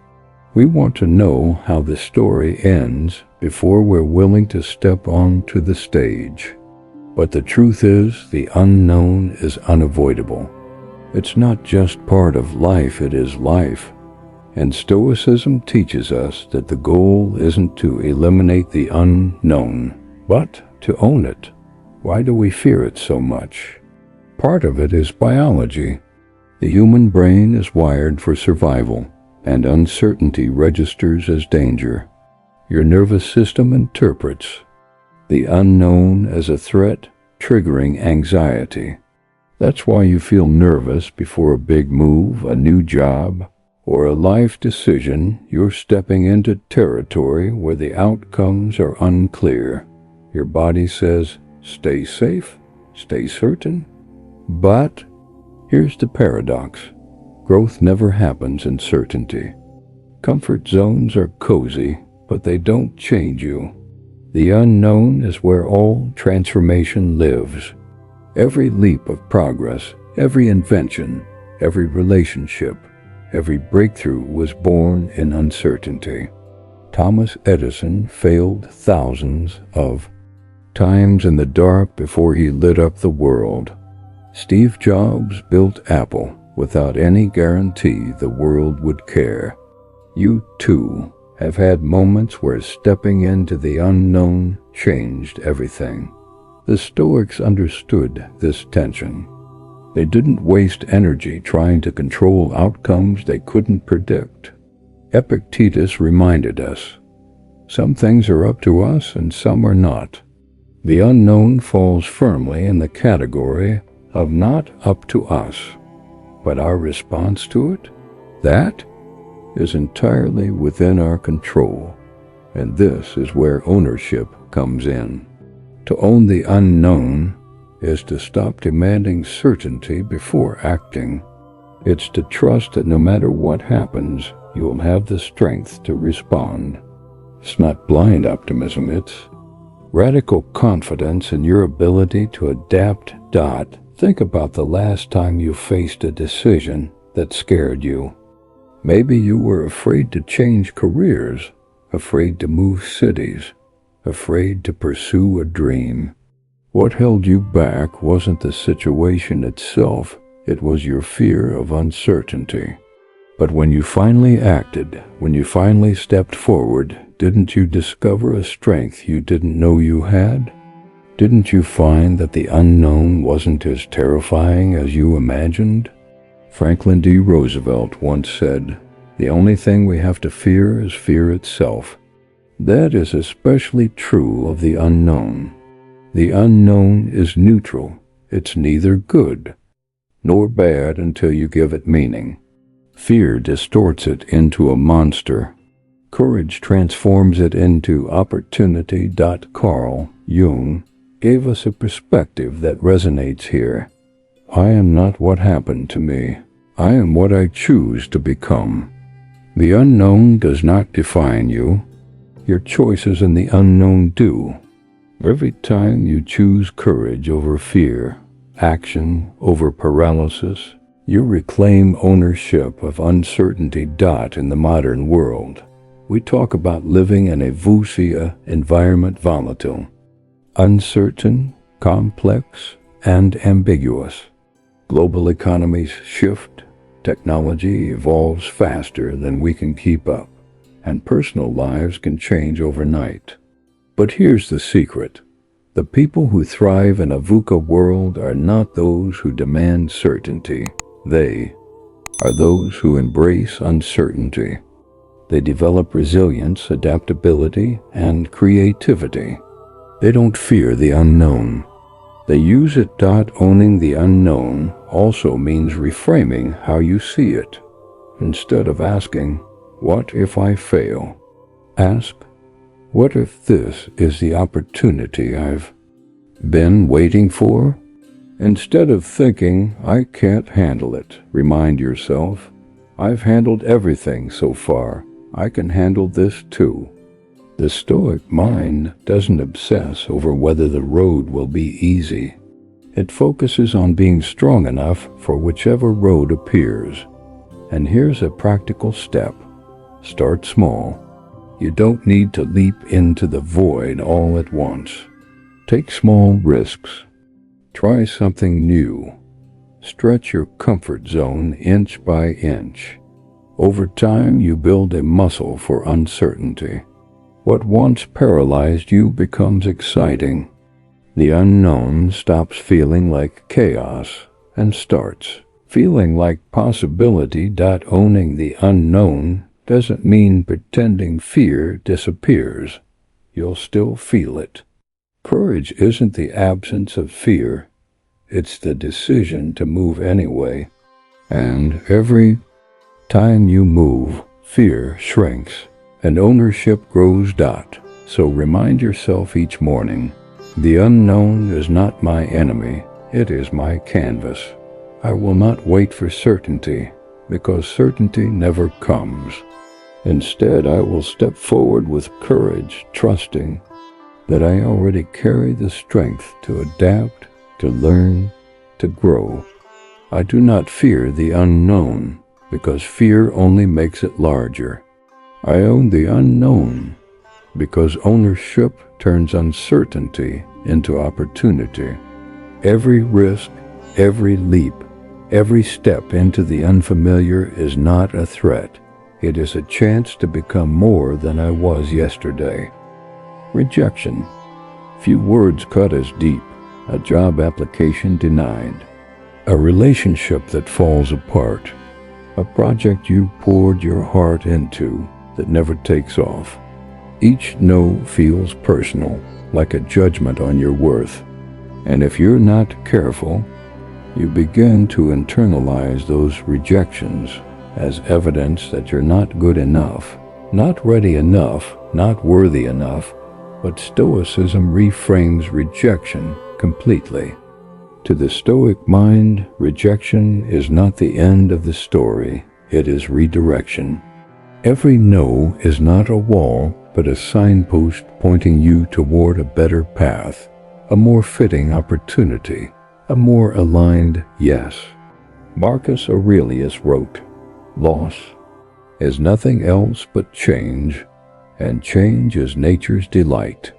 We want to know how the story ends before we're willing to step onto the stage. But the truth is, the unknown is unavoidable. It's not just part of life, it is life. And Stoicism teaches us that the goal isn't to eliminate the unknown, but to own it. Why do we fear it so much? Part of it is biology. The human brain is wired for survival, and uncertainty registers as danger. Your nervous system interprets the unknown as a threat, triggering anxiety. That's why you feel nervous before a big move, a new job, or a life decision. You're stepping into territory where the outcomes are unclear. Your body says, stay safe, stay certain. But here's the paradox. Growth never happens in certainty. Comfort zones are cozy, but they don't change you. The unknown is where all transformation lives. Every leap of progress, every invention, every relationship, every breakthrough was born in uncertainty. Thomas Edison failed thousands of times in the dark before he lit up the world. Steve Jobs built Apple without any guarantee the world would care. You, too, have had moments where stepping into the unknown changed everything. The Stoics understood this tension. They didn't waste energy trying to control outcomes they couldn't predict. Epictetus reminded us, some things are up to us and some are not. The unknown falls firmly in the category of not up to us. But our response to it? That is entirely within our control. And this is where ownership comes in. To own the unknown is to stop demanding certainty before acting. It's to trust that no matter what happens, you'll have the strength to respond. It's not blind optimism, it's radical confidence in your ability to adapt. Think about the last time you faced a decision that scared you. Maybe you were afraid to change careers, afraid to move cities, afraid to pursue a dream. What held you back wasn't the situation itself, it was your fear of uncertainty. But when you finally acted, when you finally stepped forward, didn't you discover a strength you didn't know you had? Didn't you find that the unknown wasn't as terrifying as you imagined? Franklin D. Roosevelt once said, "The only thing we have to fear is fear itself." That is especially true of the unknown. The unknown is neutral. It's neither good nor bad until you give it meaning. Fear distorts it into a monster. Courage transforms it into opportunity. Carl Jung gave us a perspective that resonates here. I am not what happened to me. I am what I choose to become. The unknown does not define you. Your choices in the unknown do. Every time you choose courage over fear, action over paralysis, you reclaim ownership of uncertainty. In the modern world, we talk about living in a vusia environment, volatile, uncertain, complex, and ambiguous. Global economies shift, technology evolves faster than we can keep up, and personal lives can change overnight. But here's the secret. The people who thrive in a VUCA world are not those who demand certainty. They are those who embrace uncertainty. They develop resilience, adaptability, and creativity. They don't fear the unknown. They use it. Owning the unknown also means reframing how you see it. Instead of asking, "What if I fail?" ask, "What if this is the opportunity I've been waiting for?" Instead of thinking, "I can't handle it," remind yourself, "I've handled everything so far. I can handle this too." The Stoic mind doesn't obsess over whether the road will be easy. It focuses on being strong enough for whichever road appears. And here's a practical step. Start small. You don't need to leap into the void all at once. Take small risks. Try something new. Stretch your comfort zone inch by inch. Over time, you build a muscle for uncertainty. What once paralyzed you becomes exciting. The unknown stops feeling like chaos and starts feeling like possibility. Owning the unknown doesn't mean pretending fear disappears. You'll still feel it. Courage isn't the absence of fear. It's the decision to move anyway. And every time you move, fear shrinks and ownership grows. So remind yourself each morning, the unknown is not my enemy, it is my canvas. I will not wait for certainty, because certainty never comes. Instead, I will step forward with courage, trusting that I already carry the strength to adapt, to learn, to grow. I do not fear the unknown, because fear only makes it larger. I own the unknown, because ownership turns uncertainty into opportunity. Every risk, every leap, every step into the unfamiliar is not a threat. It is a chance to become more than I was yesterday. Rejection. Few words cut as deep. A job application denied. A relationship that falls apart. A project you poured your heart into that never takes off. Each no feels personal, like a judgment on your worth. And if you're not careful, you begin to internalize those rejections as evidence that you're not good enough, not ready enough, not worthy enough. But Stoicism reframes rejection completely. To the Stoic mind, rejection is not the end of the story, it is redirection. Every no is not a wall, but a signpost pointing you toward a better path, a more fitting opportunity, a more aligned yes. Marcus Aurelius wrote, "Loss is nothing else but change, and change is nature's delight."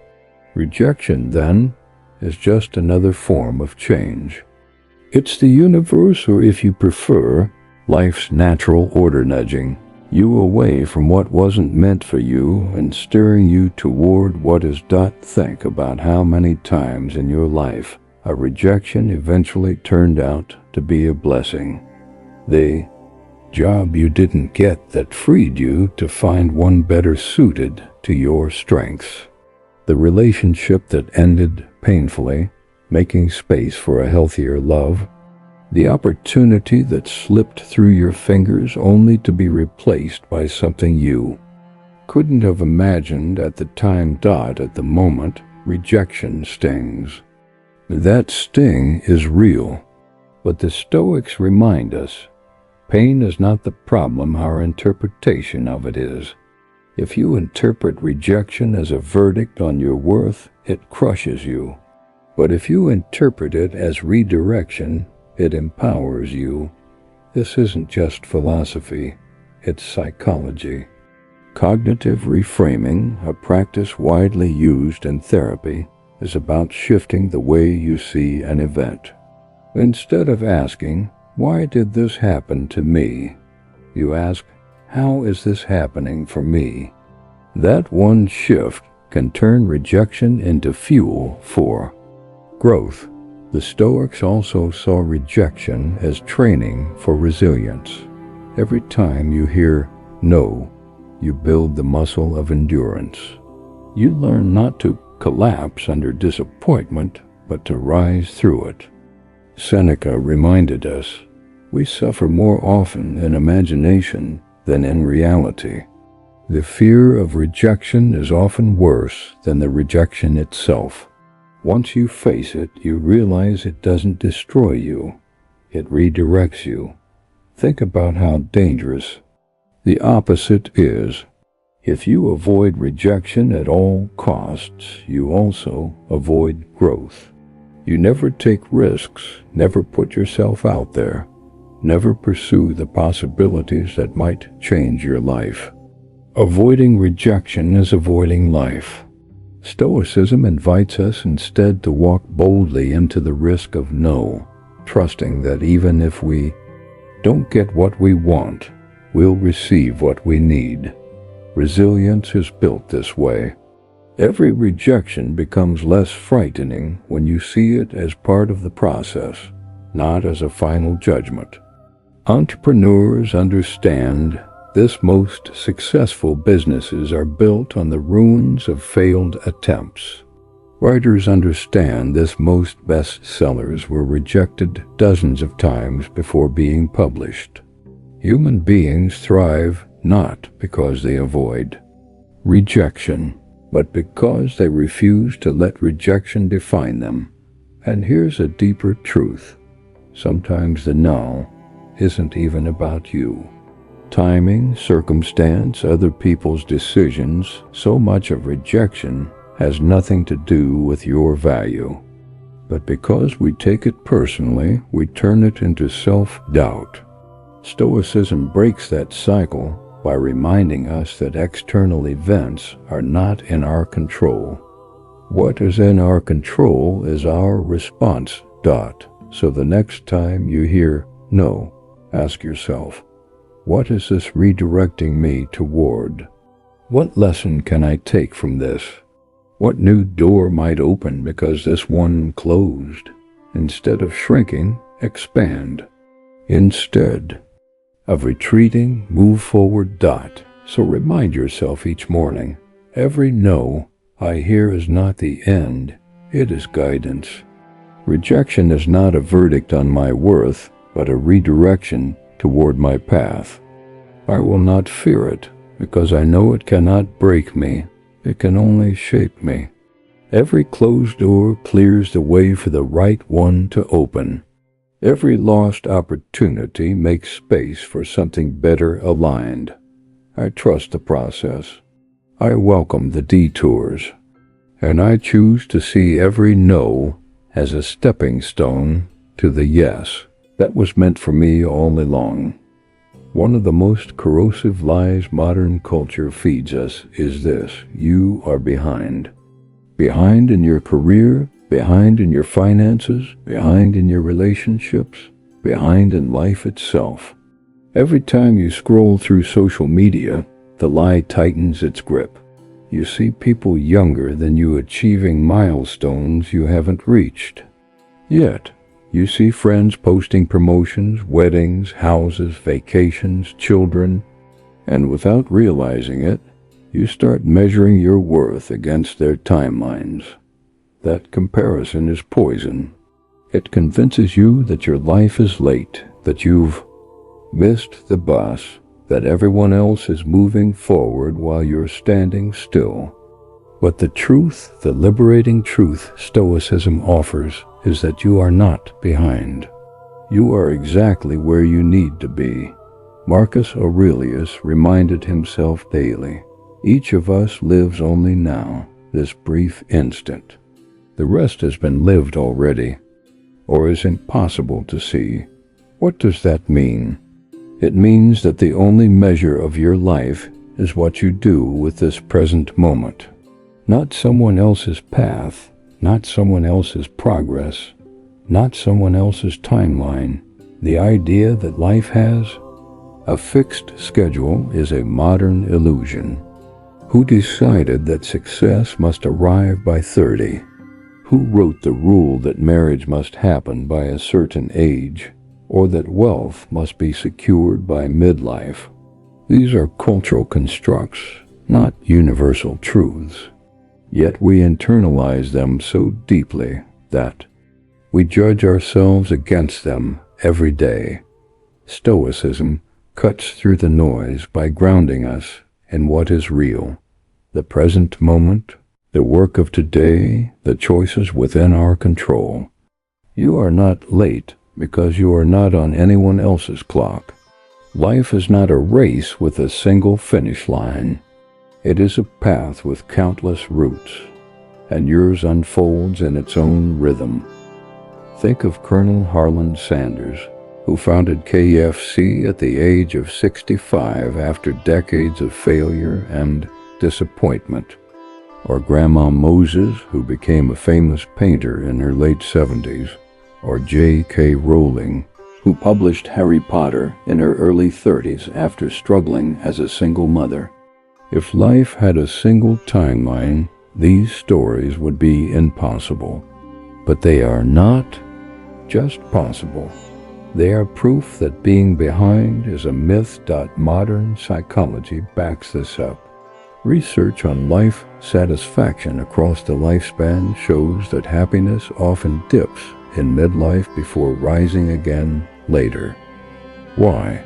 Rejection, then, is just another form of change. It's the universe, or if you prefer, life's natural order nudging you away from what wasn't meant for you and steering you toward what is. Think about how many times in your life a rejection eventually turned out to be a blessing. The job you didn't get that freed you to find one better suited to your strengths. The relationship that ended painfully, making space for a healthier love. The opportunity that slipped through your fingers only to be replaced by something you couldn't have imagined at the time. At the moment, rejection stings. That sting is real, but the Stoics remind us, pain is not the problem, our interpretation of it is. If you interpret rejection as a verdict on your worth, it crushes you. But if you interpret it as redirection, it empowers you. This isn't just philosophy, it's psychology. Cognitive reframing, a practice widely used in therapy, is about shifting the way you see an event. Instead of asking, "Why did this happen to me?" you ask, "How is this happening for me?" That one shift can turn rejection into fuel for growth. The Stoics also saw rejection as training for resilience. Every time you hear no, you build the muscle of endurance. You learn not to collapse under disappointment, but to rise through it. Seneca reminded us, we suffer more often in imagination than in reality. The fear of rejection is often worse than the rejection itself. Once you face it, you realize it doesn't destroy you. It redirects you. Think about how dangerous the opposite is. If you avoid rejection at all costs, you also avoid growth. You never take risks, never put yourself out there, never pursue the possibilities that might change your life. Avoiding rejection is avoiding life. Stoicism invites us instead to walk boldly into the risk of no, trusting that even if we don't get what we want, we'll receive what we need. Resilience is built this way. Every rejection becomes less frightening when you see it as part of the process, not as a final judgment. Entrepreneurs understand this. Most successful businesses are built on the ruins of failed attempts. Writers understand this. Most bestsellers were rejected dozens of times before being published. Human beings thrive not because they avoid rejection, but because they refuse to let rejection define them. And here's a deeper truth. Sometimes the no isn't even about you. Timing, circumstance, other people's decisions, so much of rejection has nothing to do with your value. But because we take it personally, we turn it into self-doubt. Stoicism breaks that cycle by reminding us that external events are not in our control. What is in our control is our response. So the next time you hear no, ask yourself, what is this redirecting me toward? What lesson can I take from this? What new door might open because this one closed? Instead of shrinking, expand. Instead of retreating, move forward. So remind yourself each morning, every no I hear is not the end, it is guidance. Rejection is not a verdict on my worth, but a redirection toward my path. I will not fear it, because I know it cannot break me, it can only shape me. Every closed door clears the way for the right one to open. Every lost opportunity makes space for something better aligned. I trust the process. I welcome the detours. And I choose to see every no as a stepping stone to the yes that was meant for me all along. One of the most corrosive lies modern culture feeds us is this: you are behind. Behind in your career, behind in your finances, behind in your relationships, behind in life itself. Every time you scroll through social media, the lie tightens its grip. You see people younger than you achieving milestones you haven't reached. Yet, you see friends posting promotions, weddings, houses, vacations, children, and without realizing it, you start measuring your worth against their timelines. That comparison is poison. It convinces you that your life is late, that you've missed the bus, that everyone else is moving forward while you're standing still. But the truth, the liberating truth Stoicism offers, is that you are not behind. You are exactly where you need to be. Marcus Aurelius reminded himself daily, each of us lives only now, this brief instant. The rest has been lived already, or is impossible to see. What does that mean? It means that the only measure of your life is what you do with this present moment. Not someone else's path, not someone else's progress, not someone else's timeline. The idea that life has a fixed schedule is a modern illusion. Who decided that success must arrive by 30? Who wrote the rule that marriage must happen by a certain age, or that wealth must be secured by midlife? These are cultural constructs, not universal truths. Yet we internalize them so deeply that we judge ourselves against them every day. Stoicism cuts through the noise by grounding us in what is real, the present moment, the work of today, the choices within our control. You are not late because you are not on anyone else's clock. Life is not a race with a single finish line. It is a path with countless routes, and yours unfolds in its own rhythm. Think of Colonel Harlan Sanders, who founded KFC at the age of 65 after decades of failure and disappointment. Or Grandma Moses, who became a famous painter in her late 70s. Or J.K. Rowling, who published Harry Potter in her early 30s after struggling as a single mother. If life had a single timeline, these stories would be impossible. But they are not just possible. They are proof that being behind is a myth. Modern psychology backs this up. Research on life satisfaction across the lifespan shows that happiness often dips in midlife before rising again later. Why?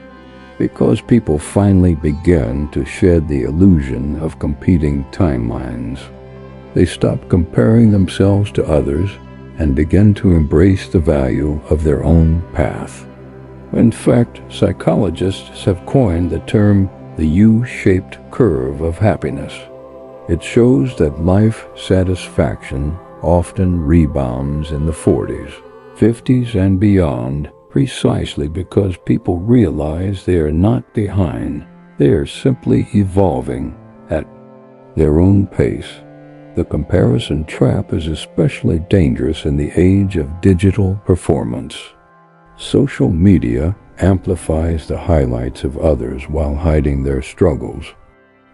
Because people finally begin to shed the illusion of competing timelines. They stop comparing themselves to others and begin to embrace the value of their own path. In fact, psychologists have coined the term the U-shaped curve of happiness. It shows that life satisfaction often rebounds in the 40s, 50s, and beyond, precisely because people realize they are not behind. They are simply evolving at their own pace. The comparison trap is especially dangerous in the age of digital performance. Social media amplifies the highlights of others while hiding their struggles.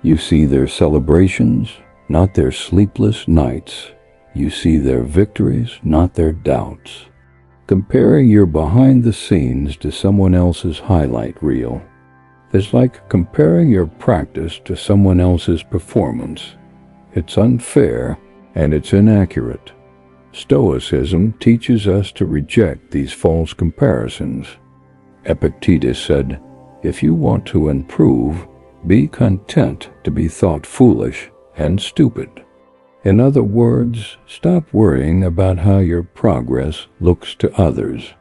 You see their celebrations, not their sleepless nights. You see their victories, not their doubts. Comparing your behind the scenes to someone else's highlight reel is like comparing your practice to someone else's performance. It's unfair and it's inaccurate. Stoicism teaches us to reject these false comparisons. Epictetus said, "If you want to improve, be content to be thought foolish and stupid." In other words, stop worrying about how your progress looks to others.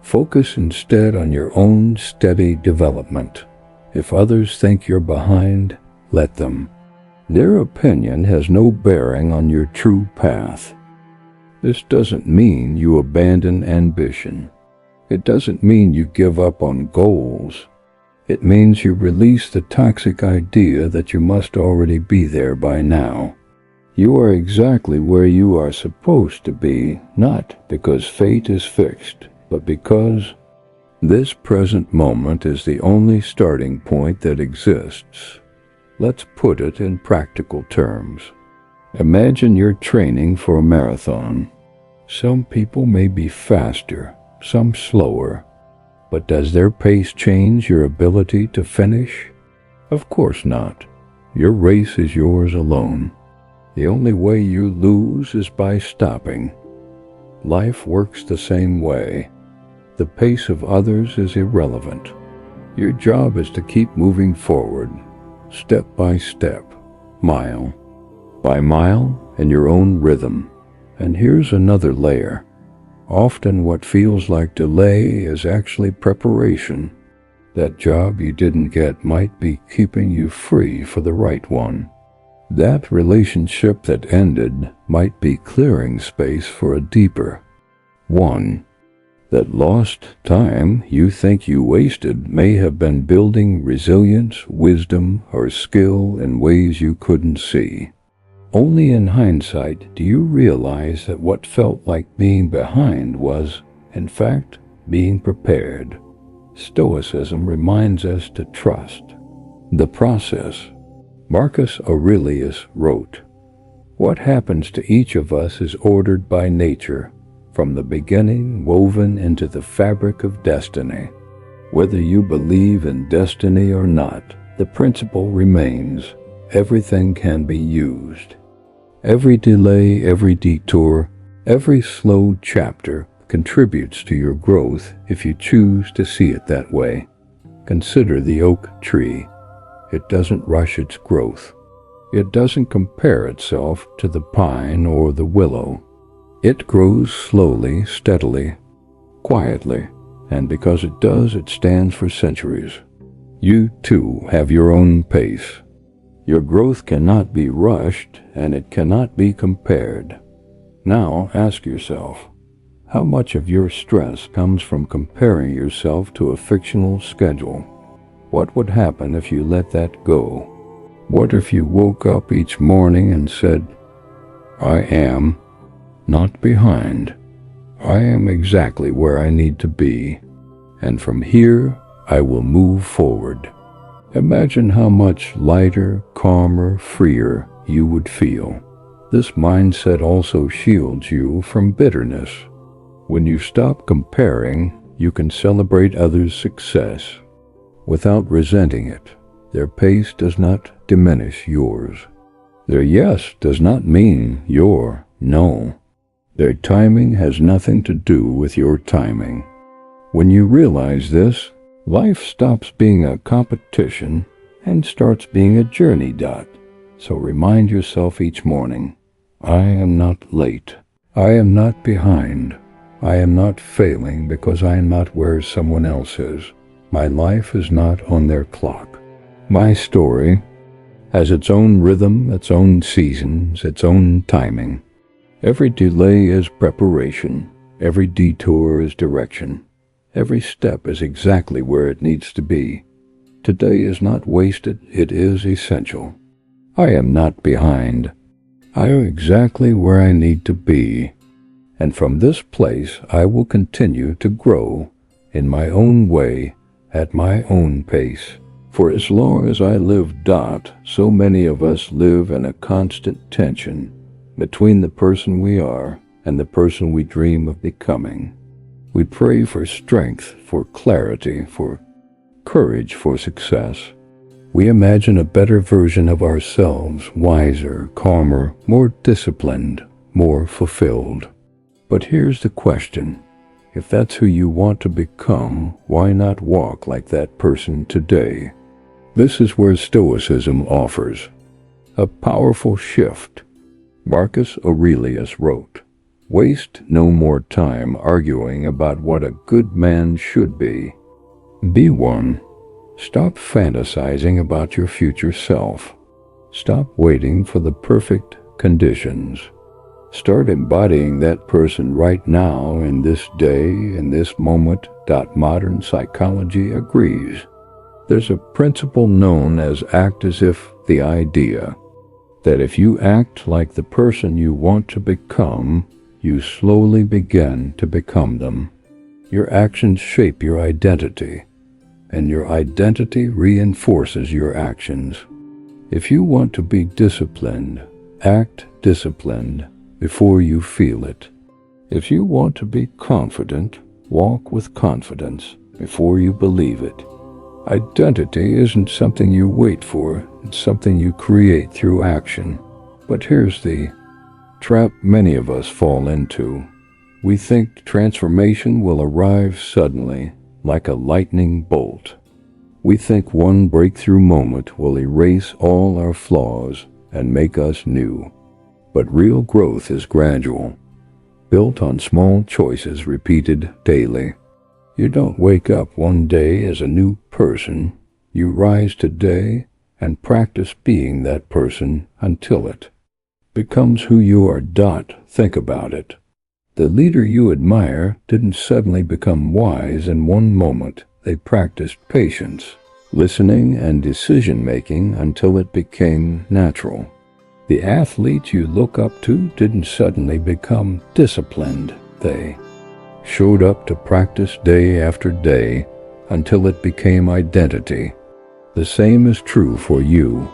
Focus instead on your own steady development. If others think you're behind, let them. Their opinion has no bearing on your true path. This doesn't mean you abandon ambition. It doesn't mean you give up on goals. It means you release the toxic idea that you must already be there by now. You are exactly where you are supposed to be, not because fate is fixed, but because this present moment is the only starting point that exists. Let's put it in practical terms. Imagine you're training for a marathon. Some people may be faster, some slower. But does their pace change your ability to finish? Of course not. Your race is yours alone. The only way you lose is by stopping. Life works the same way. The pace of others is irrelevant. Your job is to keep moving forward, step by step, mile by mile, in your own rhythm. And here's another layer. Often what feels like delay is actually preparation. That job you didn't get might be keeping you free for the right one. That relationship that ended might be clearing space for a deeper one. That lost time you think you wasted may have been building resilience, wisdom, or skill in ways you couldn't see. Only in hindsight do you realize that what felt like being behind was, in fact, being prepared. Stoicism reminds us to trust the process. Marcus Aurelius wrote, "What happens to each of us is ordered by nature, from the beginning woven into the fabric of destiny." Whether you believe in destiny or not, the principle remains. Everything can be used. Every delay, every detour, every slow chapter contributes to your growth if you choose to see it that way. Consider the oak tree. It doesn't rush its growth. It doesn't compare itself to the pine or the willow. It grows slowly, steadily, quietly, and because it does, it stands for centuries. You, too, have your own pace. Your growth cannot be rushed, and it cannot be compared. Now ask yourself, how much of your stress comes from comparing yourself to a fictional schedule? What would happen if you let that go? What if you woke up each morning and said, "I am not behind. I am exactly where I need to be, and from here I will move forward." Imagine how much lighter, calmer, freer you would feel. This mindset also shields you from bitterness. When you stop comparing, you can celebrate others' success without resenting it. Their pace does not diminish yours. Their yes does not mean your no. Their timing has nothing to do with your timing. When you realize this, life stops being a competition and starts being a journey. So remind yourself each morning, I am not late. I am not behind. I am not failing because I am not where someone else is. My life is not on their clock. My story has its own rhythm, its own seasons, its own timing. Every delay is preparation. Every detour is direction. Every step is exactly where it needs to be. Today is not wasted, it is essential. I am not behind. I am exactly where I need to be. And from this place I will continue to grow in my own way, at my own pace. For as long as I live, so many of us live in a constant tension between the person we are and the person we dream of becoming. We pray for strength, for clarity, for courage, for success. We imagine a better version of ourselves, wiser, calmer, more disciplined, more fulfilled. But here's the question. If that's who you want to become, why not walk like that person today? This is where Stoicism offers a powerful shift. Marcus Aurelius wrote, "Waste no more time arguing about what a good man should be. Be one. Stop fantasizing about your future self. Stop waiting for the perfect conditions. Start embodying that person right now, in this day, in this moment. Modern psychology agrees. There's a principle known as act as if, the idea that if you act like the person you want to become, you slowly begin to become them. Your actions shape your identity, and your identity reinforces your actions. If you want to be disciplined, act disciplined before you feel it. If you want to be confident, walk with confidence before you believe it. Identity isn't something you wait for, it's something you create through action. But here's the trap many of us fall into. We think transformation will arrive suddenly, like a lightning bolt. We think one breakthrough moment will erase all our flaws and make us new. But real growth is gradual, built on small choices repeated daily. You don't wake up one day as a new person. You rise today and practice being that person until it becomes who you are. Think about it. The leader you admire didn't suddenly become wise in one moment. They practiced patience, listening, and decision-making until it became natural. The athlete you look up to didn't suddenly become disciplined. They showed up to practice day after day until it became identity. The same is true for you.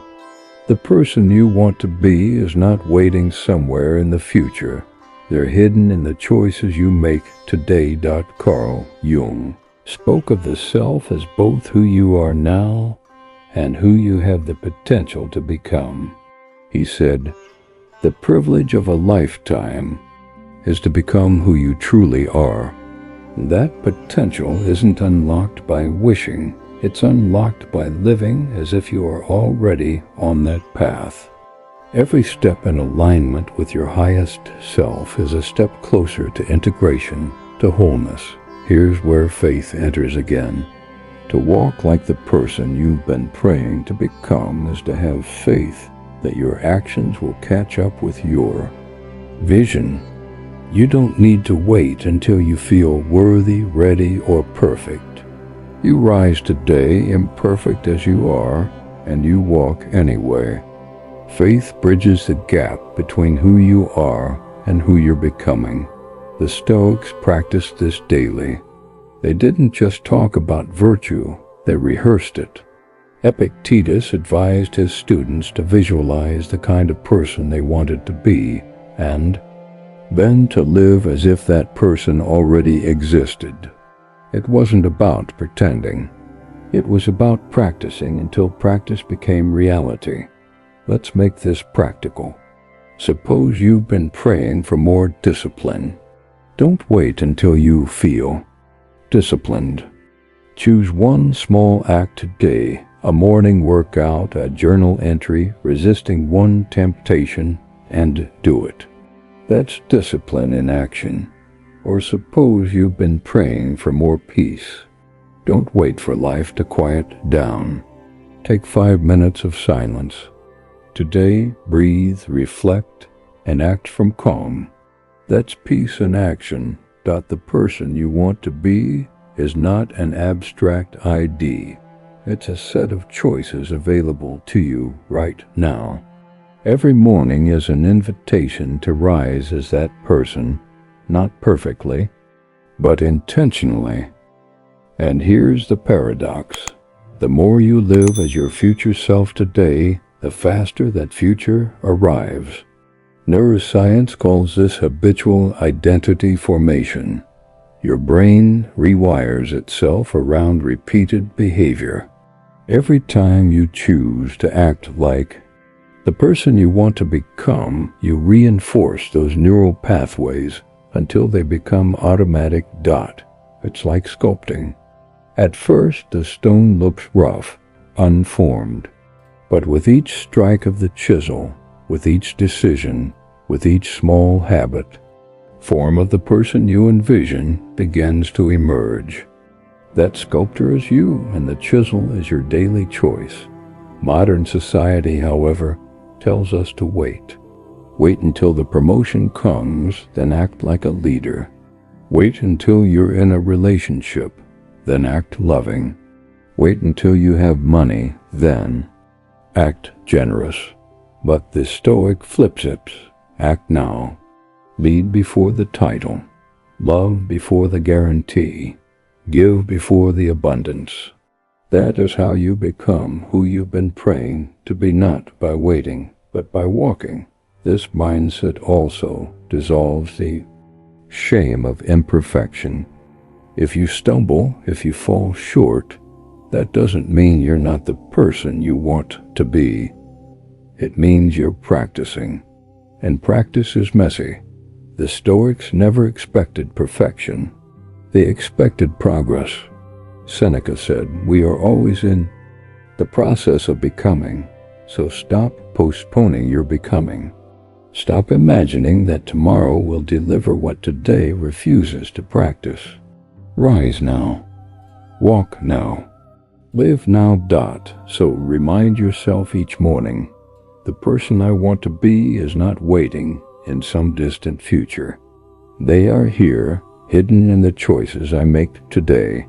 The person you want to be is not waiting somewhere in the future. They're hidden in the choices you make today. Carl Jung spoke of the self as both who you are now and who you have the potential to become. He said, "The privilege of a lifetime is to become who you truly are." That potential isn't unlocked by wishing. It's unlocked by living as if you are already on that path. Every step in alignment with your highest self is a step closer to integration, to wholeness. Here's where faith enters again. To walk like the person you've been praying to become is to have faith that your actions will catch up with your vision. You don't need to wait until you feel worthy, ready, or perfect. You rise today imperfect as you are, and you walk anyway. Faith bridges the gap between who you are and who you're becoming. The Stoics practiced this daily. They didn't just talk about virtue, they rehearsed it. Epictetus advised his students to visualize the kind of person they wanted to be, and then to live as if that person already existed. It wasn't about pretending. It was about practicing until practice became reality. Let's make this practical. Suppose you've been praying for more discipline. Don't wait until you feel disciplined. Choose one small act today, a morning workout, a journal entry, resisting one temptation, and do it. That's discipline in action. Or suppose you've been praying for more peace. Don't wait for life to quiet down. Take 5 minutes of silence. Today, breathe, reflect, and act from calm. That's peace in action. The person you want to be is not an abstract idea. It's a set of choices available to you right now. Every morning is an invitation to rise as that person, not perfectly, but intentionally. And here's the paradox. The more you live as your future self today, the faster that future arrives. Neuroscience calls this habitual identity formation. Your brain rewires itself around repeated behavior. Every time you choose to act like the person you want to become, you reinforce those neural pathways until they become automatic. It's like sculpting. At first, the stone looks rough, unformed. But with each strike of the chisel, with each decision, with each small habit, form of the person you envision begins to emerge. That sculptor is you, and the chisel is your daily choice. Modern society, however, tells us to wait. Wait until the promotion comes, then act like a leader. Wait until you're in a relationship, then act loving. Wait until you have money, then act generous. But the Stoic flips it. Act now. Lead before the title. Love before the guarantee. Give before the abundance. That is how you become who you've been praying to be, not by waiting, but by walking. This mindset also dissolves the shame of imperfection. If you stumble, if you fall short, that doesn't mean you're not the person you want to be. It means you're practicing. And practice is messy. The Stoics never expected perfection. They expected progress. Seneca said, "We are always in the process of becoming, so stop postponing your becoming. Stop imagining that tomorrow will deliver what today refuses to practice. Rise now. Walk now. Live now. So remind yourself each morning, the person I want to be is not waiting in some distant future. They are here, hidden in the choices I make today.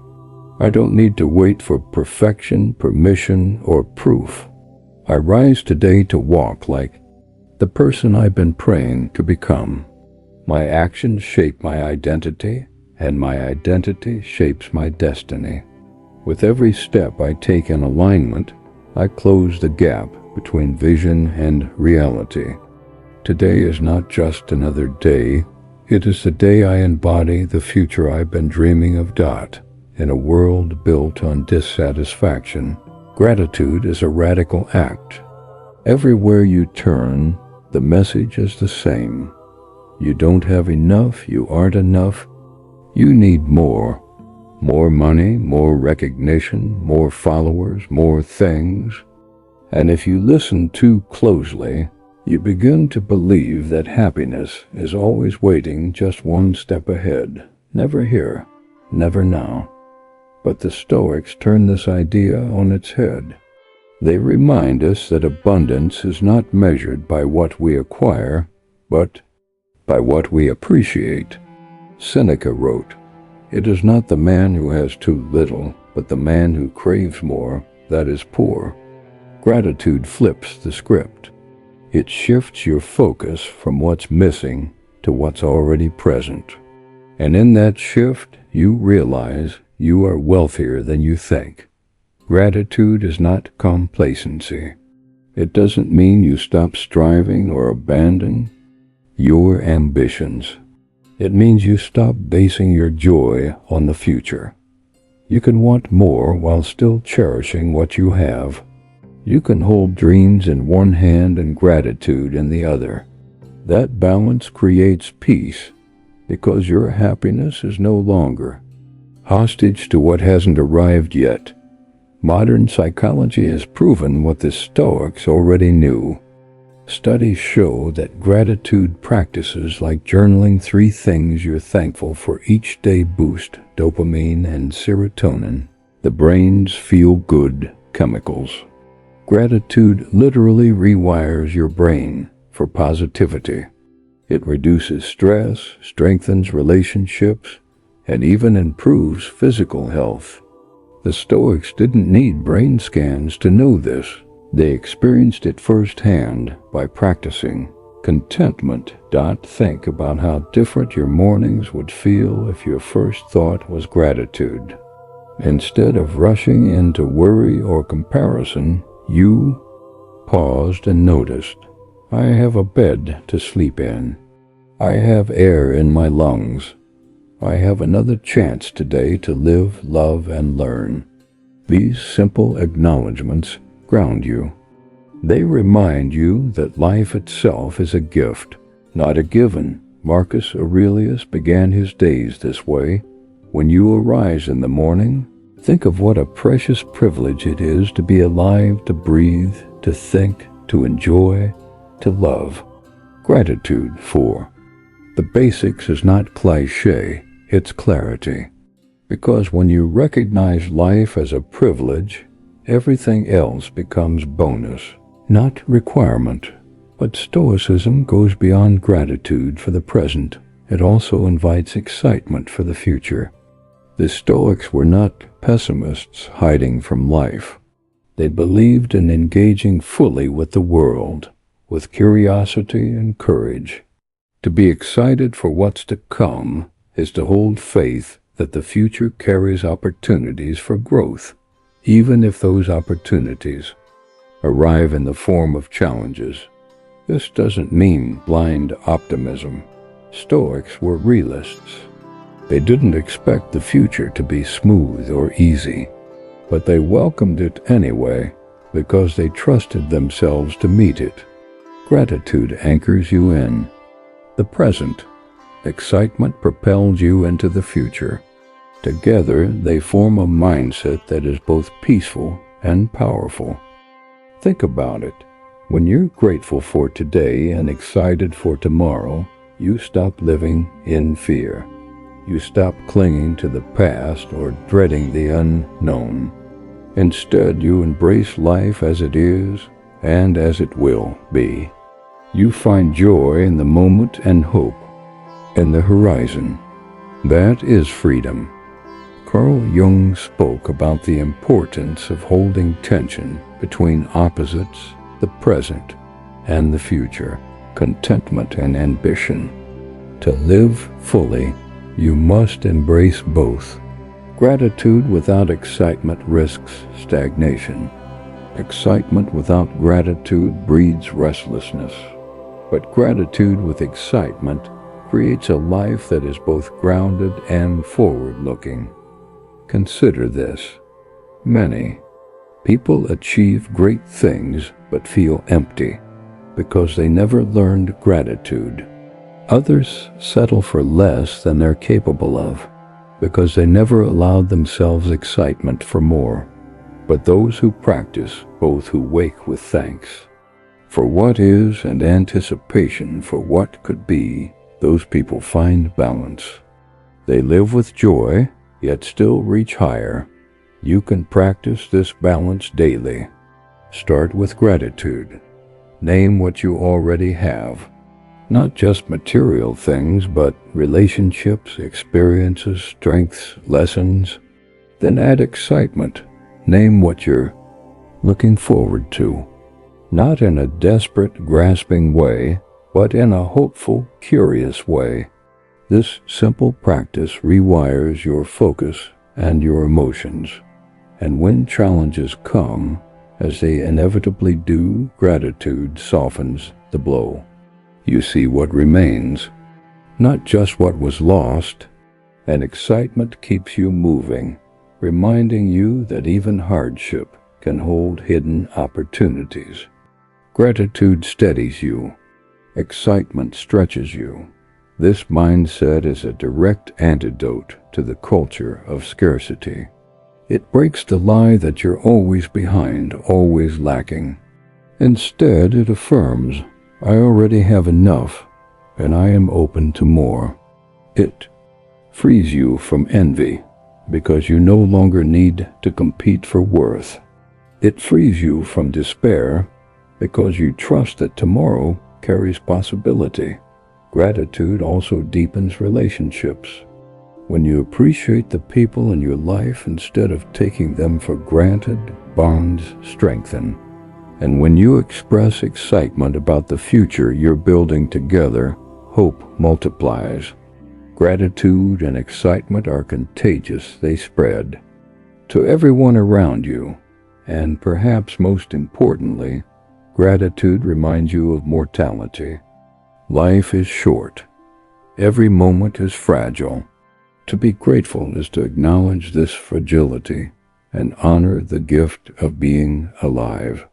I don't need to wait for perfection, permission, or proof. I rise today to walk like the person I've been praying to become. My actions shape my identity, and my identity shapes my destiny. With every step I take in alignment, I close the gap between vision and reality. Today is not just another day. It is the day I embody the future I've been dreaming of. In a world built on dissatisfaction, gratitude is a radical act. Everywhere you turn, the message is the same. You don't have enough, you aren't enough, you need more. More money, more recognition, more followers, more things. And if you listen too closely, you begin to believe that happiness is always waiting just one step ahead. Never here, never now. But the Stoics turn this idea on its head. They remind us that abundance is not measured by what we acquire, but by what we appreciate. Seneca wrote, "It is not the man who has too little, but the man who craves more, that is poor." Gratitude flips the script. It shifts your focus from what's missing to what's already present. And in that shift, you realize you are wealthier than you think. Gratitude is not complacency. It doesn't mean you stop striving or abandon your ambitions. It means you stop basing your joy on the future. You can want more while still cherishing what you have. You can hold dreams in one hand and gratitude in the other. That balance creates peace because your happiness is no longer hostage to what hasn't arrived yet. Modern psychology has proven what the Stoics already knew. Studies show that gratitude practices like journaling 3 things you're thankful for each day boost dopamine and serotonin, the brain's feel-good chemicals. Gratitude literally rewires your brain for positivity. It reduces stress, strengthens relationships, and even improves physical health. The Stoics didn't need brain scans to know this. They experienced it firsthand by practicing contentment. Think about how different your mornings would feel if your first thought was gratitude. Instead of rushing into worry or comparison, you paused and noticed, I have a bed to sleep in. I have air in my lungs. I have another chance today to live, love, and learn. These simple acknowledgments ground you. They remind you that life itself is a gift, not a given. Marcus Aurelius began his days this way. When you arise in the morning, think of what a precious privilege it is to be alive, to breathe, to think, to enjoy, to love. Gratitude. 4. The basics is not cliché, it's clarity. Because when you recognize life as a privilege, everything else becomes bonus, not requirement. But Stoicism goes beyond gratitude for the present. It also invites excitement for the future. The Stoics were not pessimists hiding from life. They believed in engaging fully with the world, with curiosity and courage. To be excited for what's to come is to hold faith that the future carries opportunities for growth, even if those opportunities arrive in the form of challenges. This doesn't mean blind optimism. Stoics were realists. They didn't expect the future to be smooth or easy, but they welcomed it anyway because they trusted themselves to meet it. Gratitude anchors you in the present. Excitement propels you into the future. Together, they form a mindset that is both peaceful and powerful. Think about it. When you're grateful for today and excited for tomorrow, you stop living in fear. You stop clinging to the past or dreading the unknown. Instead, you embrace life as it is and as it will be. You find joy in the moment and hope in the horizon. That is freedom. Carl Jung spoke about the importance of holding tension between opposites, the present and the future, contentment and ambition. To live fully, you must embrace both. Gratitude without excitement risks stagnation. Excitement without gratitude breeds restlessness. But gratitude with excitement creates a life that is both grounded and forward-looking. Consider this. Many people achieve great things but feel empty because they never learned gratitude. Others settle for less than they're capable of because they never allowed themselves excitement for more. But those who practice both, who wake with thanks for what is and anticipation for what could be, those people find balance. They live with joy, yet still reach higher. You can practice this balance daily. Start with gratitude. Name what you already have. Not just material things, but relationships, experiences, strengths, lessons. Then add excitement. Name what you're looking forward to. Not in a desperate, grasping way, but in a hopeful, curious way. This simple practice rewires your focus and your emotions. And when challenges come, as they inevitably do, gratitude softens the blow. You see what remains, not just what was lost, and excitement keeps you moving, reminding you that even hardship can hold hidden opportunities. Gratitude steadies you. Excitement stretches you. This mindset is a direct antidote to the culture of scarcity. It breaks the lie that you're always behind, always lacking. Instead, it affirms, I already have enough, and I am open to more. It frees you from envy, because you no longer need to compete for worth. It frees you from despair, because you trust that tomorrow carries possibility. Gratitude also deepens relationships. When you appreciate the people in your life instead of taking them for granted, bonds strengthen. And when you express excitement about the future you're building together, hope multiplies. Gratitude and excitement are contagious. They spread to everyone around you. And perhaps most importantly, gratitude reminds you of mortality. Life is short. Every moment is fragile. To be grateful is to acknowledge this fragility and honor the gift of being alive.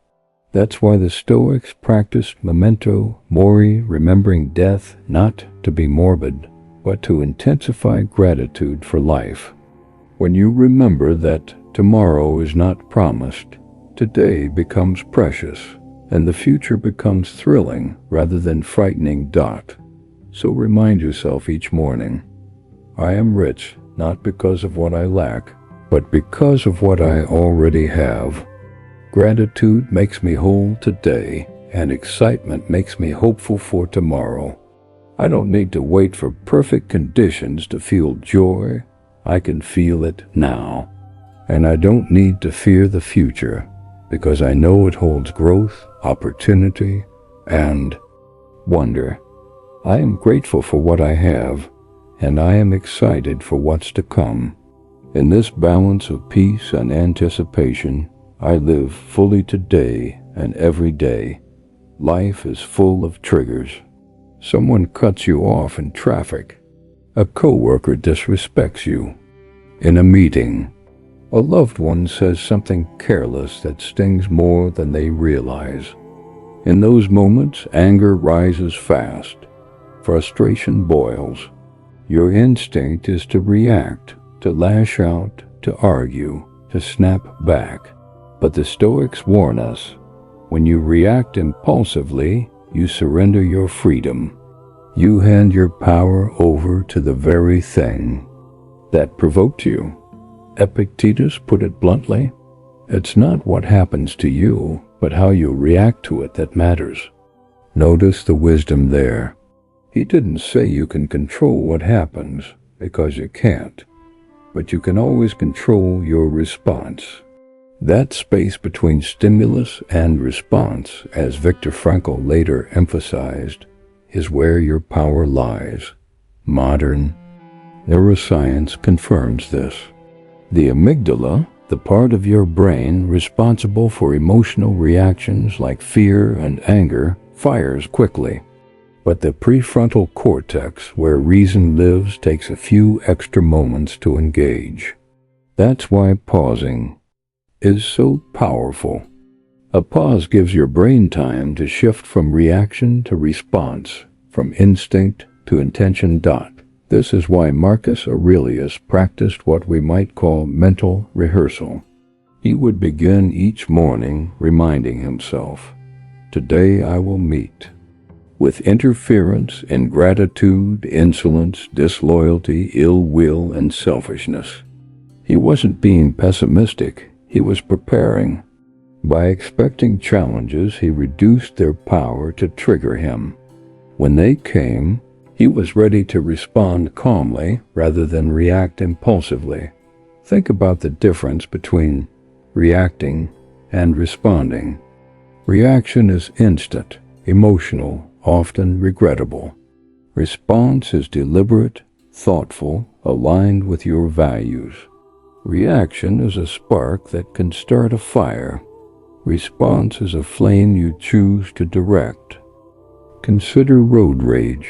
That's why the Stoics practiced memento mori, remembering death, not to be morbid, but to intensify gratitude for life. When you remember that tomorrow is not promised, today becomes precious, and the future becomes thrilling rather than frightening. So remind yourself each morning, I am rich not because of what I lack, but because of what I already have. Gratitude makes me whole today and excitement makes me hopeful for tomorrow. I don't need to wait for perfect conditions to feel joy. I can feel it now. And I don't need to fear the future, because I know it holds growth, opportunity, and wonder. I am grateful for what I have, and I am excited for what's to come. In this balance of peace and anticipation, I live fully today and every day. Life is full of triggers. Someone cuts you off in traffic. A coworker disrespects you. In a meeting, a loved one says something careless that stings more than they realize. In those moments, anger rises fast. Frustration boils. Your instinct is to react, to lash out, to argue, to snap back. But the Stoics warn us, when you react impulsively, you surrender your freedom. You hand your power over to the very thing that provoked you. Epictetus put it bluntly, it's not what happens to you, but how you react to it that matters. Notice the wisdom there. He didn't say you can control what happens, because you can't, but you can always control your response. That space between stimulus and response, as Viktor Frankl later emphasized, is where your power lies. Modern neuroscience confirms this. The amygdala, the part of your brain responsible for emotional reactions like fear and anger, fires quickly. But the prefrontal cortex, where reason lives, takes a few extra moments to engage. That's why pausing is so powerful. A pause gives your brain time to shift from reaction to response, from instinct to intention. This is why Marcus Aurelius practiced what we might call mental rehearsal. He would begin each morning reminding himself, "Today I will meet with interference, ingratitude, insolence, disloyalty, ill will, and selfishness." He wasn't being pessimistic, he was preparing. By expecting challenges, he reduced their power to trigger him. When they came, he was ready to respond calmly rather than react impulsively. Think about the difference between reacting and responding. Reaction is instant, emotional, often regrettable. Response is deliberate, thoughtful, aligned with your values. Reaction is a spark that can start a fire. Response is a flame you choose to direct. Consider road rage.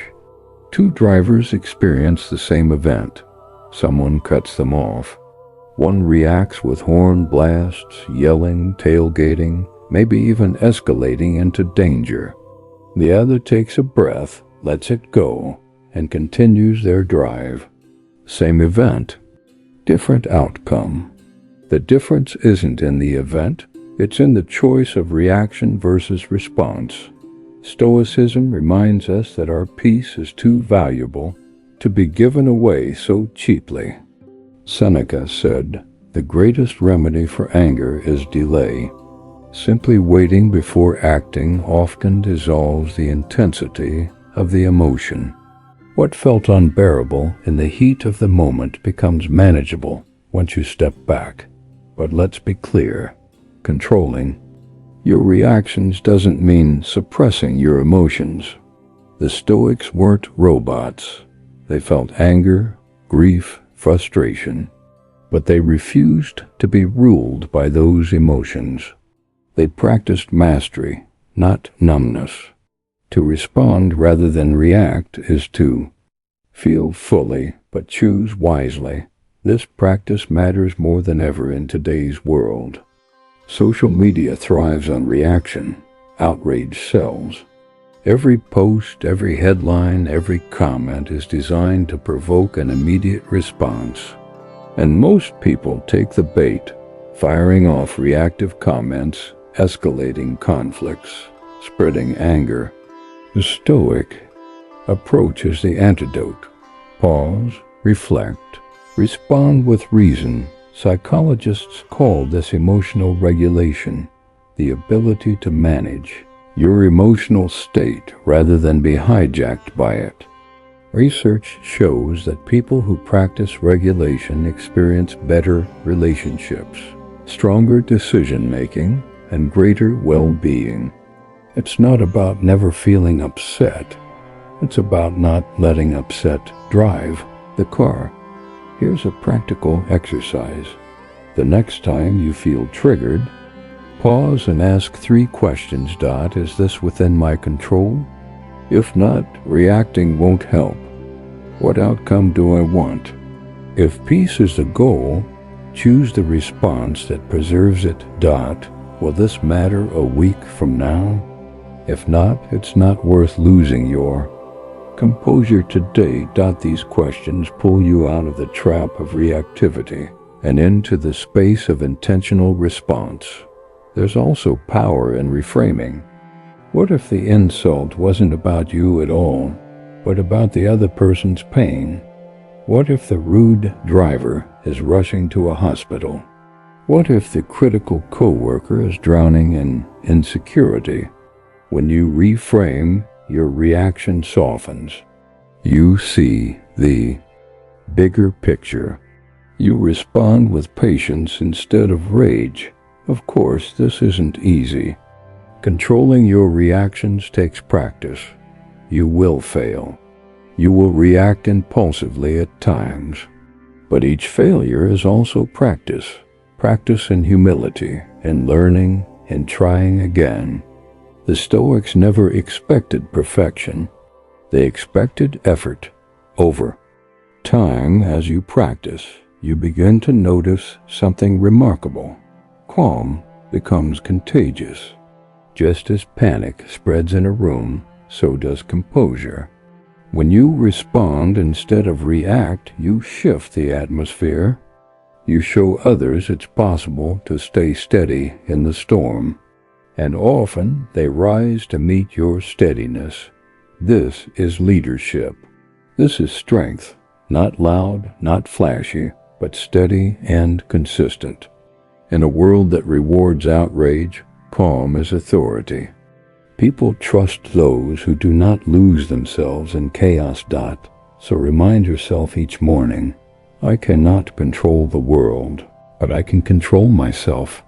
Two drivers experience the same event. Someone cuts them off. One reacts with horn blasts, yelling, tailgating, maybe even escalating into danger. The other takes a breath, lets it go, and continues their drive. Same event, different outcome. The difference isn't in the event, it's in the choice of reaction versus response. Stoicism reminds us that our peace is too valuable to be given away so cheaply. Seneca said, "The greatest remedy for anger is delay." Simply waiting before acting often dissolves the intensity of the emotion. What felt unbearable in the heat of the moment becomes manageable once you step back. But let's be clear, controlling your reactions doesn't mean suppressing your emotions. The Stoics weren't robots. They felt anger, grief, frustration, but they refused to be ruled by those emotions. They practiced mastery, not numbness. To respond rather than react is to feel fully, but choose wisely. This practice matters more than ever in today's world. Social media thrives on reaction. Outrage sells. Every post, every headline, every comment is designed to provoke an immediate response. And most people take the bait, firing off reactive comments, escalating conflicts, spreading anger. The Stoic approach is the antidote. Pause, reflect, respond with reason. Psychologists call this emotional regulation, the ability to manage your emotional state rather than be hijacked by it. Research shows that people who practice regulation experience better relationships, stronger decision-making, and greater well-being. It's not about never feeling upset. It's about not letting upset drive the car. Here's a practical exercise. The next time you feel triggered, pause and ask 3 questions. Is this within my control? If not, reacting won't help. What outcome do I want? If peace is the goal, choose the response that preserves it. Will this matter a week from now? If not, it's not worth losing your composure today. These questions pull you out of the trap of reactivity and into the space of intentional response. There's also power in reframing. What if the insult wasn't about you at all, but about the other person's pain? What if the rude driver is rushing to a hospital? What if the critical coworker is drowning in insecurity? When you reframe, your reaction softens. You see the bigger picture. You respond with patience instead of rage. Of course, this isn't easy. Controlling your reactions takes practice. You will fail. You will react impulsively at times. But each failure is also practice. Practice in humility, in learning, in trying again. The Stoics never expected perfection. They expected effort. Over time, as you practice, you begin to notice something remarkable. Calm becomes contagious. Just as panic spreads in a room, so does composure. When you respond instead of react, you shift the atmosphere. You show others it's possible to stay steady in the storm, and often they rise to meet your steadiness. This is leadership. This is strength, not loud, not flashy, but steady and consistent. In a world that rewards outrage, calm is authority. People trust those who do not lose themselves in chaos. So remind yourself each morning, I cannot control the world, but I can control myself.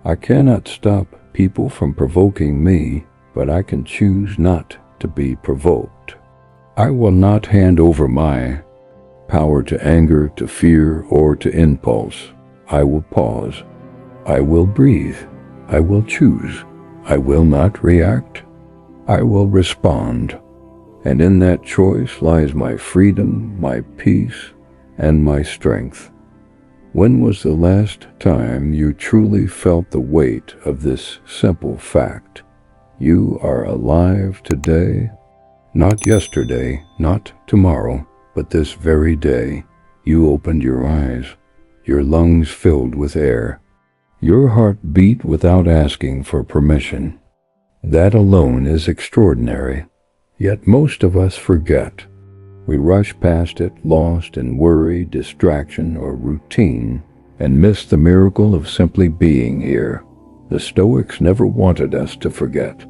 I cannot stop people from provoking me, but I can choose not to be provoked. I will not hand over my power to anger, to fear, or to impulse. I will pause. I will breathe. I will choose. I will not react. I will respond. And in that choice lies my freedom, my peace, and my strength. When was the last time you truly felt the weight of this simple fact? You are alive today, not yesterday, not tomorrow, but this very day. You opened your eyes, your lungs filled with air. Your heart beat without asking for permission. That alone is extraordinary. Yet most of us forget. We rush past it, lost in worry, distraction, or routine, and miss the miracle of simply being here. The Stoics never wanted us to forget.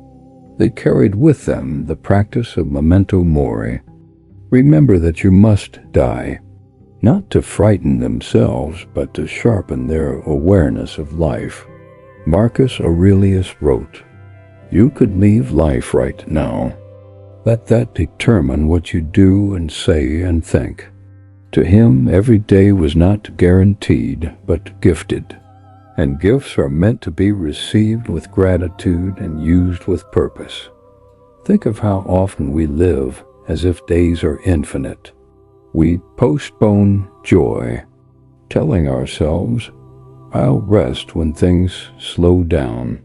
They carried with them the practice of memento mori. Remember that you must die, not to frighten themselves, but to sharpen their awareness of life. Marcus Aurelius wrote, "You could leave life right now. Let that determine what you do and say and think." To him, every day was not guaranteed, but gifted. And gifts are meant to be received with gratitude and used with purpose. Think of how often we live as if days are infinite. We postpone joy, telling ourselves, I'll rest when things slow down.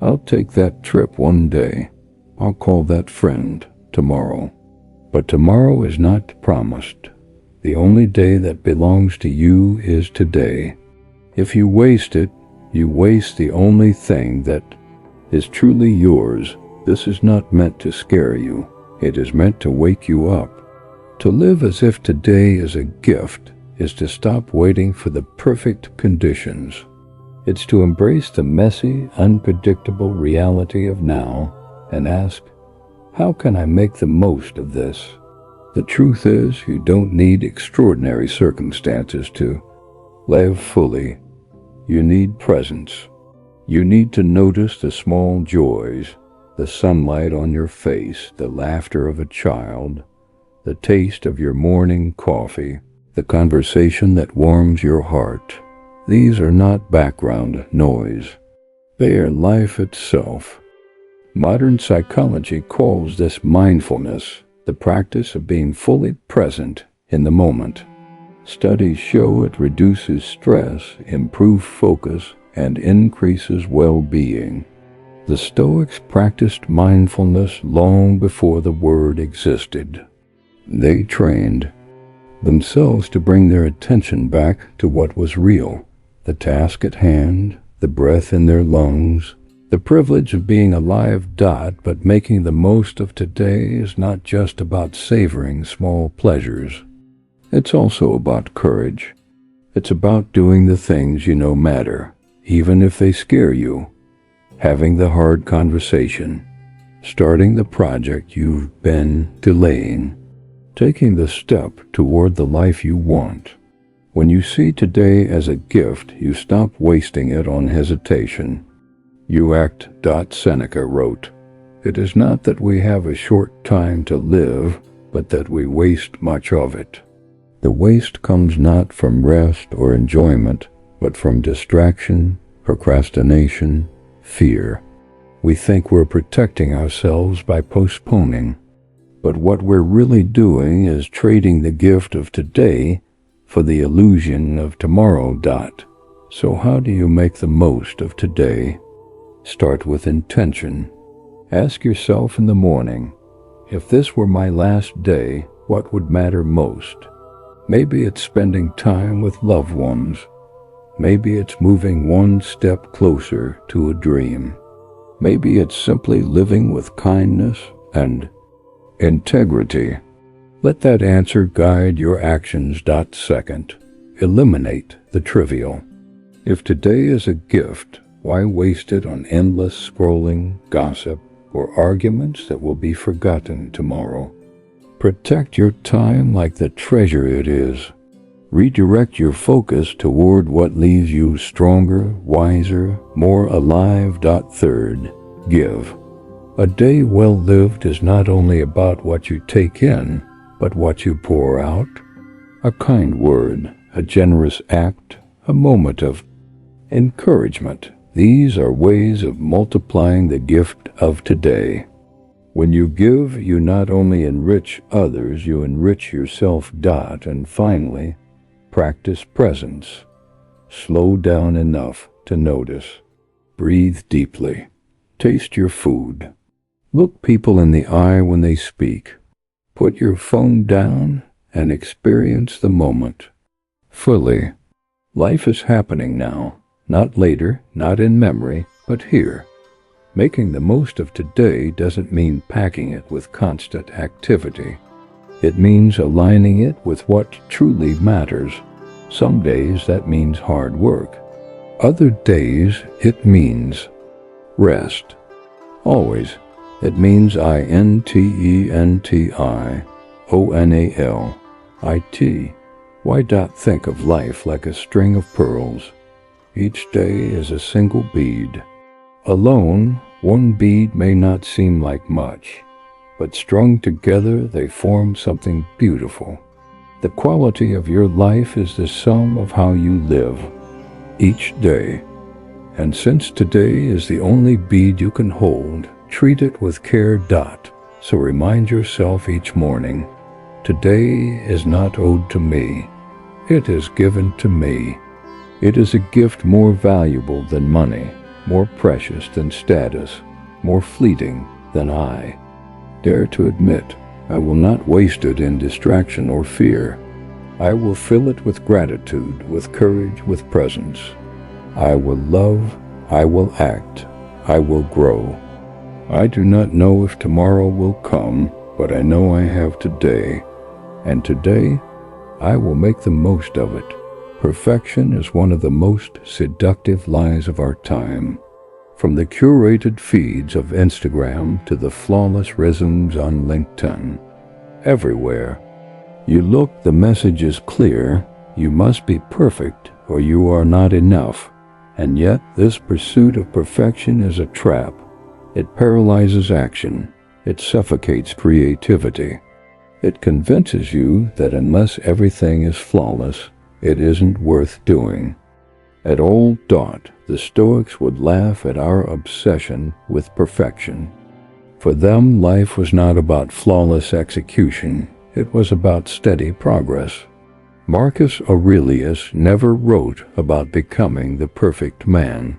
I'll take that trip one day. I'll call that friend tomorrow. But tomorrow is not promised. The only day that belongs to you is today. If you waste it, you waste the only thing that is truly yours. This is not meant to scare you. It is meant to wake you up. To live as if today is a gift is to stop waiting for the perfect conditions. It's to embrace the messy, unpredictable reality of now and ask, how can I make the most of this? The truth is, you don't need extraordinary circumstances to live fully. You need presence. You need to notice the small joys, the sunlight on your face, the laughter of a child, the taste of your morning coffee, the conversation that warms your heart. These are not background noise. They are life itself. Modern psychology calls this mindfulness, the practice of being fully present in the moment. Studies show it reduces stress, improves focus, and increases well-being. The Stoics practiced mindfulness long before the word existed. They trained themselves to bring their attention back to what was real, the task at hand, the breath in their lungs. The privilege of being alive. But making the most of today is not just about savoring small pleasures. It's also about courage. It's about doing the things you know matter, even if they scare you. Having the hard conversation, starting the project you've been delaying, taking the step toward the life you want. When you see today as a gift, you stop wasting it on hesitation. You act. Seneca wrote, "It is not that we have a short time to live, but that we waste much of it." The waste comes not from rest or enjoyment, but from distraction, procrastination, fear. We think we're protecting ourselves by postponing, but what we're really doing is trading the gift of today for the illusion of tomorrow. So how do you make the most of today? Start with intention. Ask yourself in the morning, if this were my last day, what would matter most? Maybe it's spending time with loved ones. Maybe it's moving one step closer to a dream. Maybe it's simply living with kindness and integrity. Let that answer guide your actions. Second, eliminate the trivial. If today is a gift, why waste it on endless scrolling, gossip, or arguments that will be forgotten tomorrow? Protect your time like the treasure it is. Redirect your focus toward what leaves you stronger, wiser, more alive. Third, give. A day well lived is not only about what you take in, but what you pour out. A kind word, a generous act, a moment of encouragement. These are ways of multiplying the gift of today. When you give, you not only enrich others, you enrich yourself. And finally, practice presence. Slow down enough to notice. Breathe deeply. Taste your food. Look people in the eye when they speak. Put your phone down and experience the moment fully. Life is happening now, not later, not in memory, but here. Making the most of today doesn't mean packing it with constant activity. It means aligning it with what truly matters. Some days that means hard work. Other days it means rest. Always it means intentionality. Why not think of life like a string of pearls? Each day is a single bead. Alone, one bead may not seem like much, but strung together they form something beautiful. The quality of your life is the sum of how you live each day. And since today is the only bead you can hold, treat it with care. So remind yourself each morning, today is not owed to me. It is given to me. It is a gift more valuable than money, more precious than status, more fleeting than I. Dare to admit, I will not waste it in distraction or fear. I will fill it with gratitude, with courage, with presence. I will love, I will act, I will grow. I do not know if tomorrow will come, but I know I have today, and today I will make the most of it. Perfection is one of the most seductive lies of our time. From the curated feeds of Instagram to the flawless resumes on LinkedIn, everywhere you look, the message is clear: you must be perfect or you are not enough. And yet, this pursuit of perfection is a trap. It paralyzes action. It suffocates creativity. It convinces you that unless everything is flawless, it isn't worth doing. At old Dot, the Stoics would laugh at our obsession with perfection. For them, life was not about flawless execution. It was about steady progress. Marcus Aurelius never wrote about becoming the perfect man.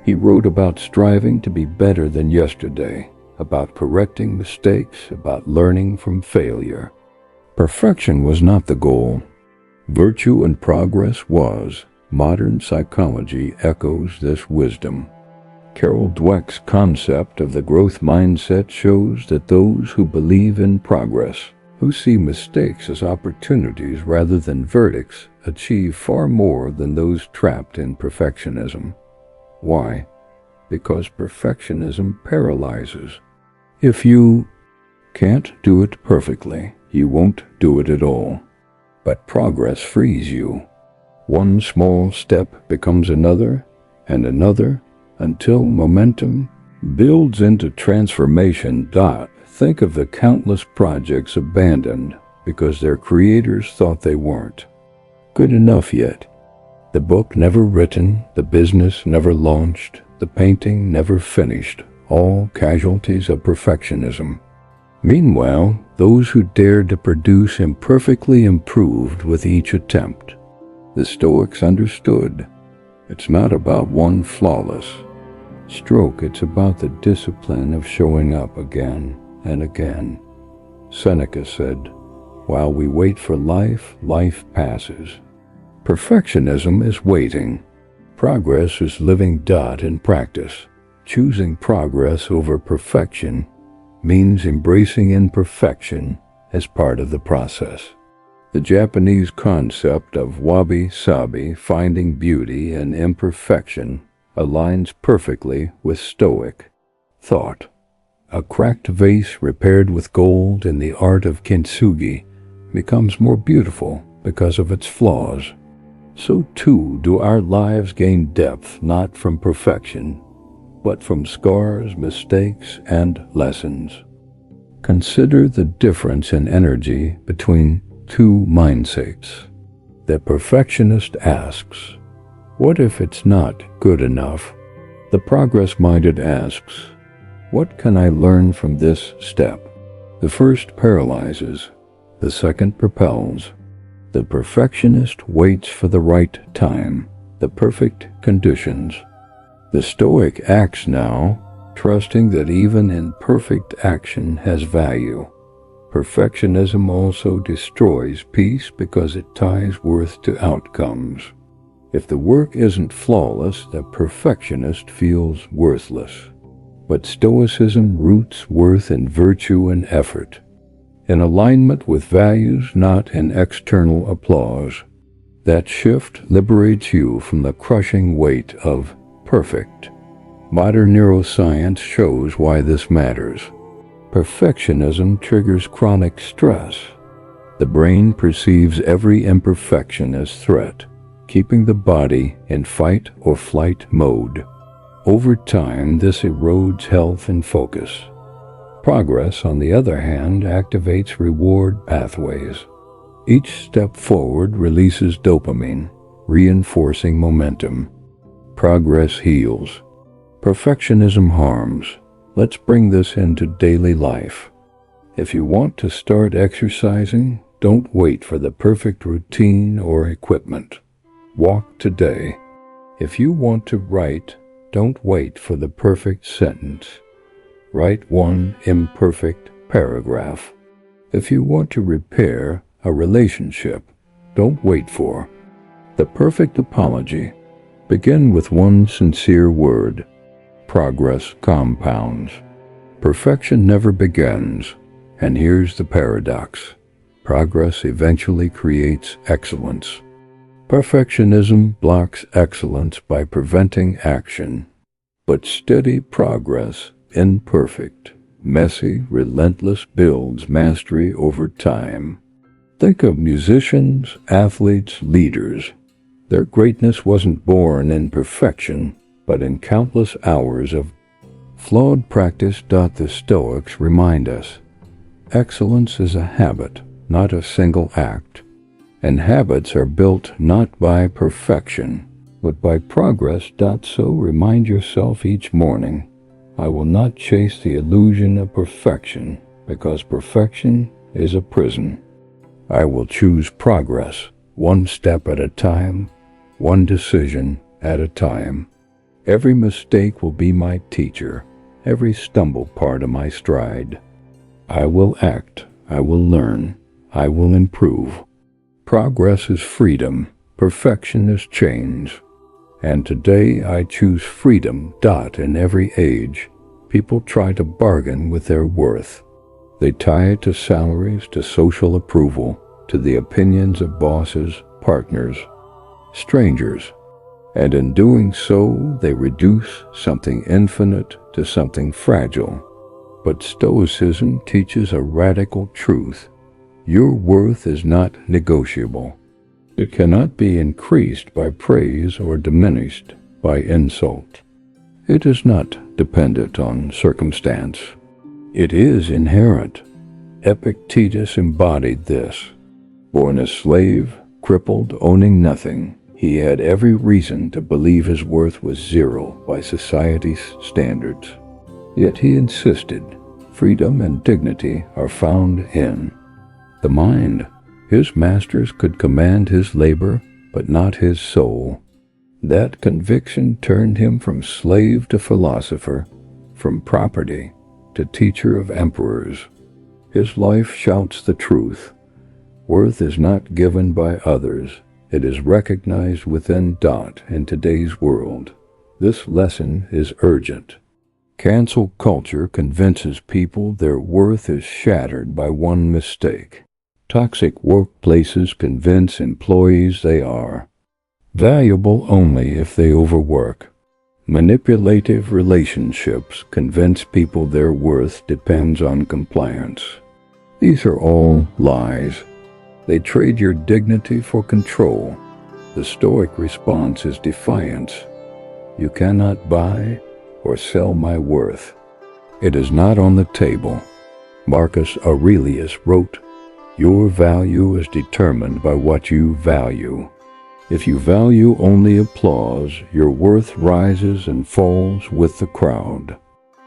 He wrote about striving to be better than yesterday, about correcting mistakes, about learning from failure. Perfection was not the goal. Virtue and progress was. Modern psychology echoes this wisdom. Carol Dweck's concept of the growth mindset shows that those who believe in progress, who see mistakes as opportunities rather than verdicts, achieve far more than those trapped in perfectionism. Why? Because perfectionism paralyzes. If you can't do it perfectly, you won't do it at all. But progress frees you. One small step becomes another and another until momentum builds into transformation. Think of the countless projects abandoned because their creators thought they weren't good enough yet. The book never written, the business never launched, the painting never finished, all casualties of perfectionism. Meanwhile, those who dared to produce imperfectly improved with each attempt. The Stoics understood. It's not about one flawless stroke, it's about the discipline of showing up again and again. Seneca said, "While we wait for life, life passes." Perfectionism is waiting. Progress is living. In practice, choosing progress over perfection means embracing imperfection as part of the process. The Japanese concept of wabi-sabi, finding beauty in imperfection, aligns perfectly with Stoic thought. A cracked vase repaired with gold in the art of kintsugi becomes more beautiful because of its flaws. So too do our lives gain depth not from perfection, but from scars, mistakes, and lessons. Consider the difference in energy between two mindsets. The perfectionist asks, "What if it's not good enough?" The progress-minded asks, "What can I learn from this step?" The first paralyzes, the second propels. The perfectionist waits for the right time, the perfect conditions. The Stoic acts now, trusting that even imperfect action has value. Perfectionism also destroys peace because it ties worth to outcomes. If the work isn't flawless, the perfectionist feels worthless. But Stoicism roots worth in virtue and effort, in alignment with values, not in external applause. That shift liberates you from the crushing weight of perfect. Modern neuroscience shows why this matters. Perfectionism triggers chronic stress. The brain perceives every imperfection as threat, keeping the body in fight or flight mode. Over time, this erodes health and focus. Progress, on the other hand, activates reward pathways. Each step forward releases dopamine, reinforcing momentum. Progress heals. Perfectionism harms. Let's bring this into daily life. If you want to start exercising, don't wait for the perfect routine or equipment. Walk today. If you want to write, don't wait for the perfect sentence. Write one imperfect paragraph. If you want to repair a relationship, don't wait for the perfect apology. Begin with one sincere word. Progress compounds. Perfection never begins, and here's the paradox. Progress eventually creates excellence. Perfectionism blocks excellence by preventing action. but steady progress, imperfect, messy, relentless, builds mastery over time. Think of musicians, athletes, leaders. Their greatness wasn't born in perfection, but in countless hours of flawed practice. The Stoics remind us, excellence is a habit, not a single act, and habits are built not by perfection, but by progress. So remind yourself each morning, I will not chase the illusion of perfection, because perfection is a prison. I will choose progress, one step at a time, one decision at a time. Every mistake will be my teacher, every stumble part of my stride. I will act, I will learn, I will improve. Progress is freedom, perfection is change. And today I choose freedom. In every age, people try to bargain with their worth. They tie it to salaries, to social approval, to the opinions of bosses, partners, strangers. And in doing so, they reduce something infinite to something fragile. But Stoicism teaches a radical truth. Your worth is not negotiable. It cannot be increased by praise or diminished by insult. It is not dependent on circumstance. It is inherent. Epictetus embodied this. Born a slave, crippled, owning nothing, he had every reason to believe his worth was zero by society's standards. Yet he insisted, freedom and dignity are found in the mind. His masters could command his labor, but not his soul. That conviction turned him from slave to philosopher, from property to teacher of emperors. His life shouts the truth. Worth is not given by others. It is recognized within. In today's world, this lesson is urgent. Cancel culture convinces people their worth is shattered by one mistake. Toxic workplaces convince employees they are valuable only if they overwork. Manipulative relationships convince people their worth depends on compliance. These are all lies. They trade your dignity for control. The Stoic response is defiance. You cannot buy or sell my worth. It is not on the table. Marcus Aurelius wrote, your value is determined by what you value. If you value only applause, your worth rises and falls with the crowd.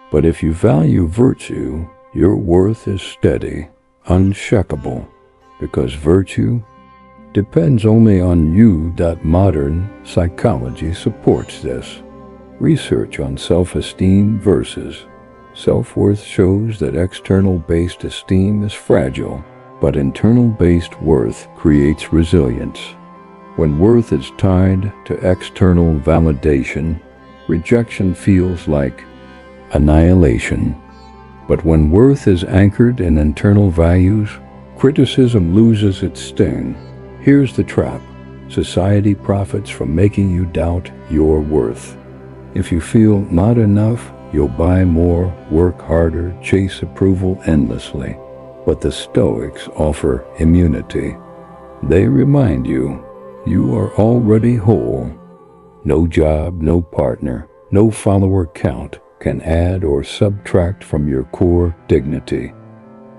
But if you value virtue, your worth is steady, unshakable, because virtue depends only on you. Modern psychology supports this. Research on self-esteem versus self-worth shows that external-based esteem is fragile, but internal-based worth creates resilience. When worth is tied to external validation, rejection feels like annihilation. But when worth is anchored in internal values, criticism loses its sting. Here's the trap. Society profits from making you doubt your worth. If you feel not enough, you'll buy more, work harder, chase approval endlessly. But the Stoics offer immunity. They remind you, you are already whole. No job, no partner, no follower count can add or subtract from your core dignity.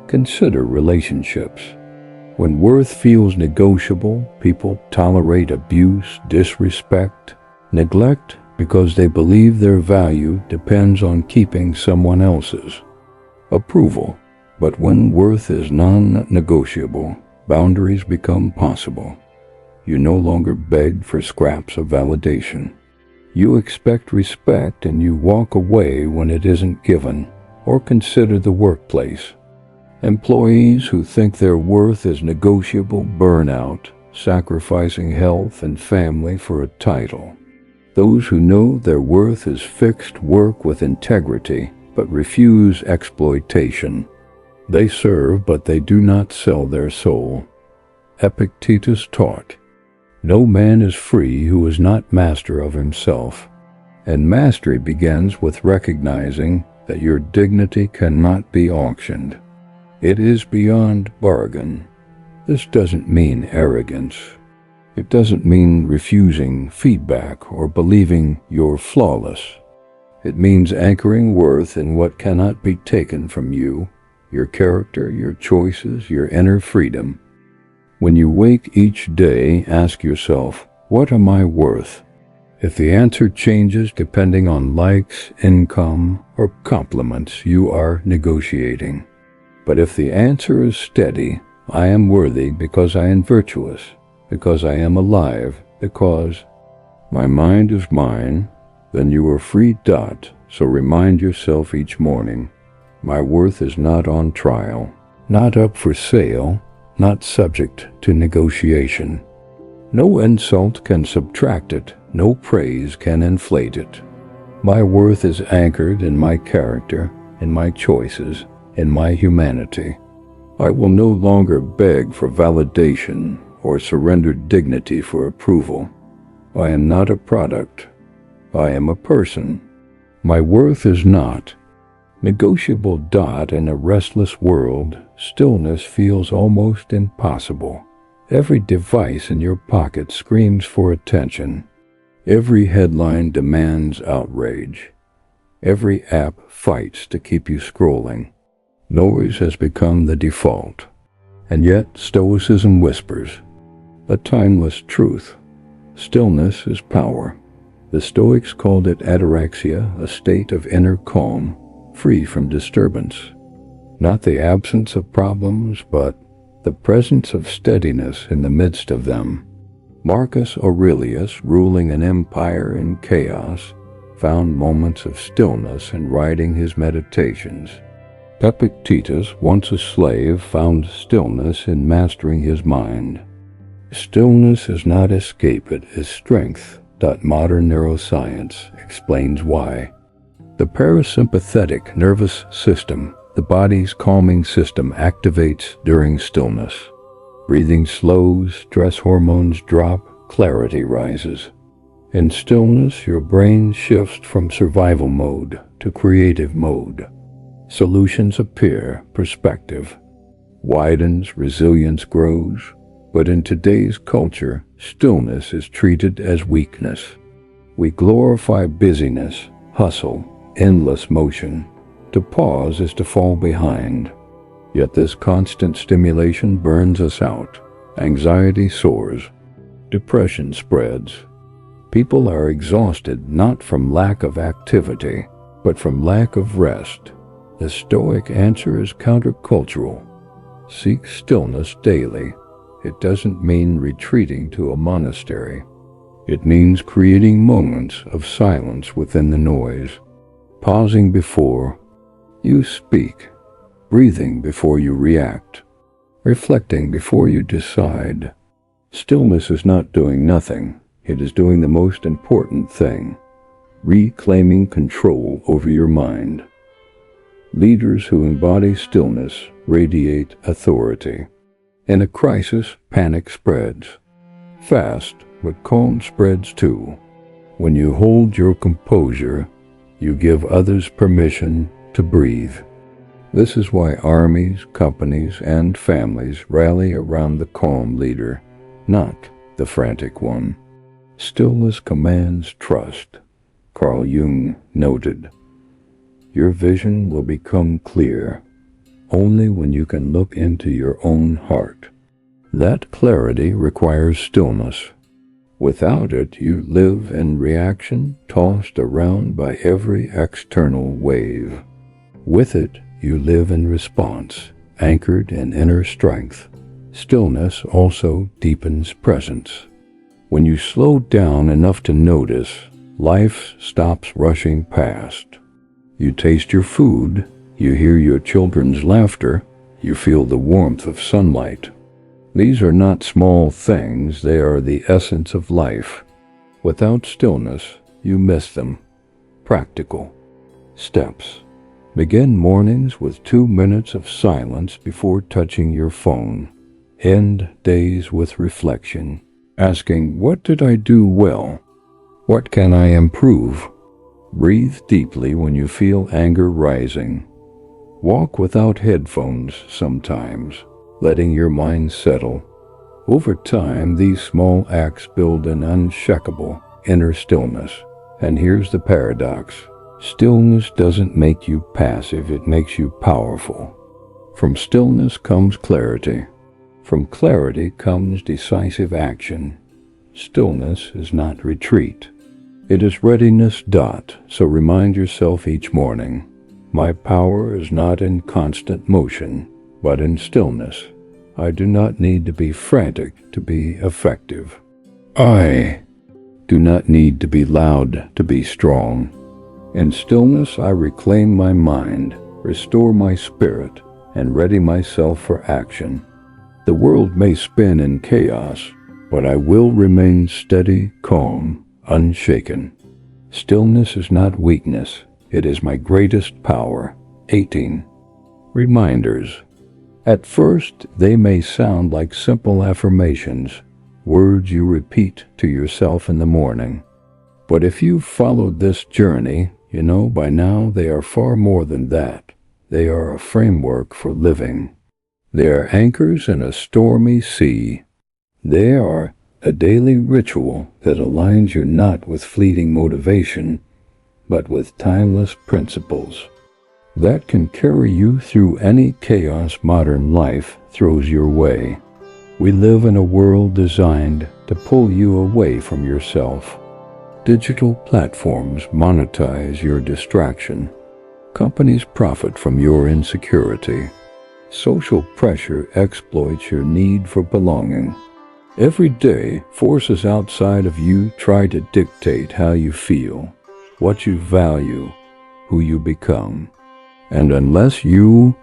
Consider relationships. When worth feels negotiable, people tolerate abuse, disrespect, neglect, because they believe their value depends on keeping someone else's approval. But when worth is non-negotiable, boundaries become possible. You no longer beg for scraps of validation. You expect respect and you walk away when it isn't given. Or consider the workplace. Employees who think their worth is negotiable burn out, sacrificing health and family for a title. Those who know their worth is fixed work with integrity, but refuse exploitation. They serve, but they do not sell their soul. Epictetus taught, no man is free who is not master of himself. And mastery begins with recognizing that your dignity cannot be auctioned. It is beyond bargain. This doesn't mean arrogance. It doesn't mean refusing feedback or believing you're flawless. It means anchoring worth in what cannot be taken from you, your character, your choices, your inner freedom. When you wake each day, ask yourself, what am I worth? If the answer changes depending on likes, income, or compliments, you are negotiating. But if the answer is steady, I am worthy because I am virtuous, because I am alive, because my mind is mine, then you are free. So remind yourself each morning, my worth is not on trial, not up for sale, not subject to negotiation. No insult can subtract it, no praise can inflate it. My worth is anchored in my character, in my choices, in my humanity. I will no longer beg for validation or surrender dignity for approval. I am not a product. I am a person. My worth is not negotiable. In a restless world, stillness feels almost impossible. Every device in your pocket screams for attention. Every headline demands outrage. Every app fights to keep you scrolling. Noise has become the default. And yet Stoicism whispers a timeless truth. Stillness is power. The Stoics called it ataraxia, a state of inner calm, free from disturbance. Not the absence of problems, but the presence of steadiness in the midst of them. Marcus Aurelius, ruling an empire in chaos, found moments of stillness in writing his meditations. Epictetus, once a slave, found stillness in mastering his mind. Stillness is not escape, it is strength. Modern neuroscience explains why. The parasympathetic nervous system, the body's calming system, activates during stillness. Breathing slows, stress hormones drop, clarity rises. In stillness, your brain shifts from survival mode to creative mode. Solutions appear, perspective widens, resilience grows. But in today's culture, stillness is treated as weakness. We glorify busyness, hustle, endless motion. To pause is to fall behind. Yet this constant stimulation burns us out. Anxiety soars. Depression spreads. People are exhausted not from lack of activity, but from lack of rest. The Stoic answer is countercultural. Seek stillness daily. It doesn't mean retreating to a monastery. It means creating moments of silence within the noise, pausing before you speak, breathing before you react, reflecting before you decide. Stillness is not doing nothing. It is doing the most important thing, reclaiming control over your mind. Leaders who embody stillness radiate authority. In a crisis, panic spreads. Fast, but calm spreads too. When you hold your composure, you give others permission to breathe. This is why armies, companies, and families rally around the calm leader, not the frantic one. Stillness commands trust. Carl Jung noted, your vision will become clear only when you can look into your own heart. That clarity requires stillness. Without it, you live in reaction, tossed around by every external wave. With it, you live in response, anchored in inner strength. Stillness also deepens presence. When you slow down enough to notice, life stops rushing past. You taste your food, you hear your children's laughter, you feel the warmth of sunlight. These are not small things, they are the essence of life. Without stillness, you miss them. Practical steps. Begin mornings with 2 minutes of silence before touching your phone. End days with reflection, asking, what did I do well? What can I improve? Breathe deeply when you feel anger rising. Walk without headphones sometimes, letting your mind settle. Over time, these small acts build an unshakable inner stillness. And here's the paradox. Stillness doesn't make you passive, it makes you powerful. From stillness comes clarity. From clarity comes decisive action. Stillness is not retreat. It is readiness. So remind yourself each morning, my power is not in constant motion, but in stillness. I do not need to be frantic to be effective. I do not need to be loud to be strong. In stillness, I reclaim my mind, restore my spirit, and ready myself for action. The world may spin in chaos, but I will remain steady, calm, unshaken. Stillness is not weakness, it is my greatest power. 18. Reminders. At first, they may sound like simple affirmations, words you repeat to yourself in the morning. But if you've followed this journey, you know by now they are far more than that. They are a framework for living. They are anchors in a stormy sea. They are a daily ritual that aligns you not with fleeting motivation, but with timeless principles that can carry you through any chaos modern life throws your way. We live in a world designed to pull you away from yourself. Digital platforms monetize your distraction. Companies profit from your insecurity. Social pressure exploits your need for belonging. Every day, forces outside of you try to dictate how you feel, what you value, who you become. And unless you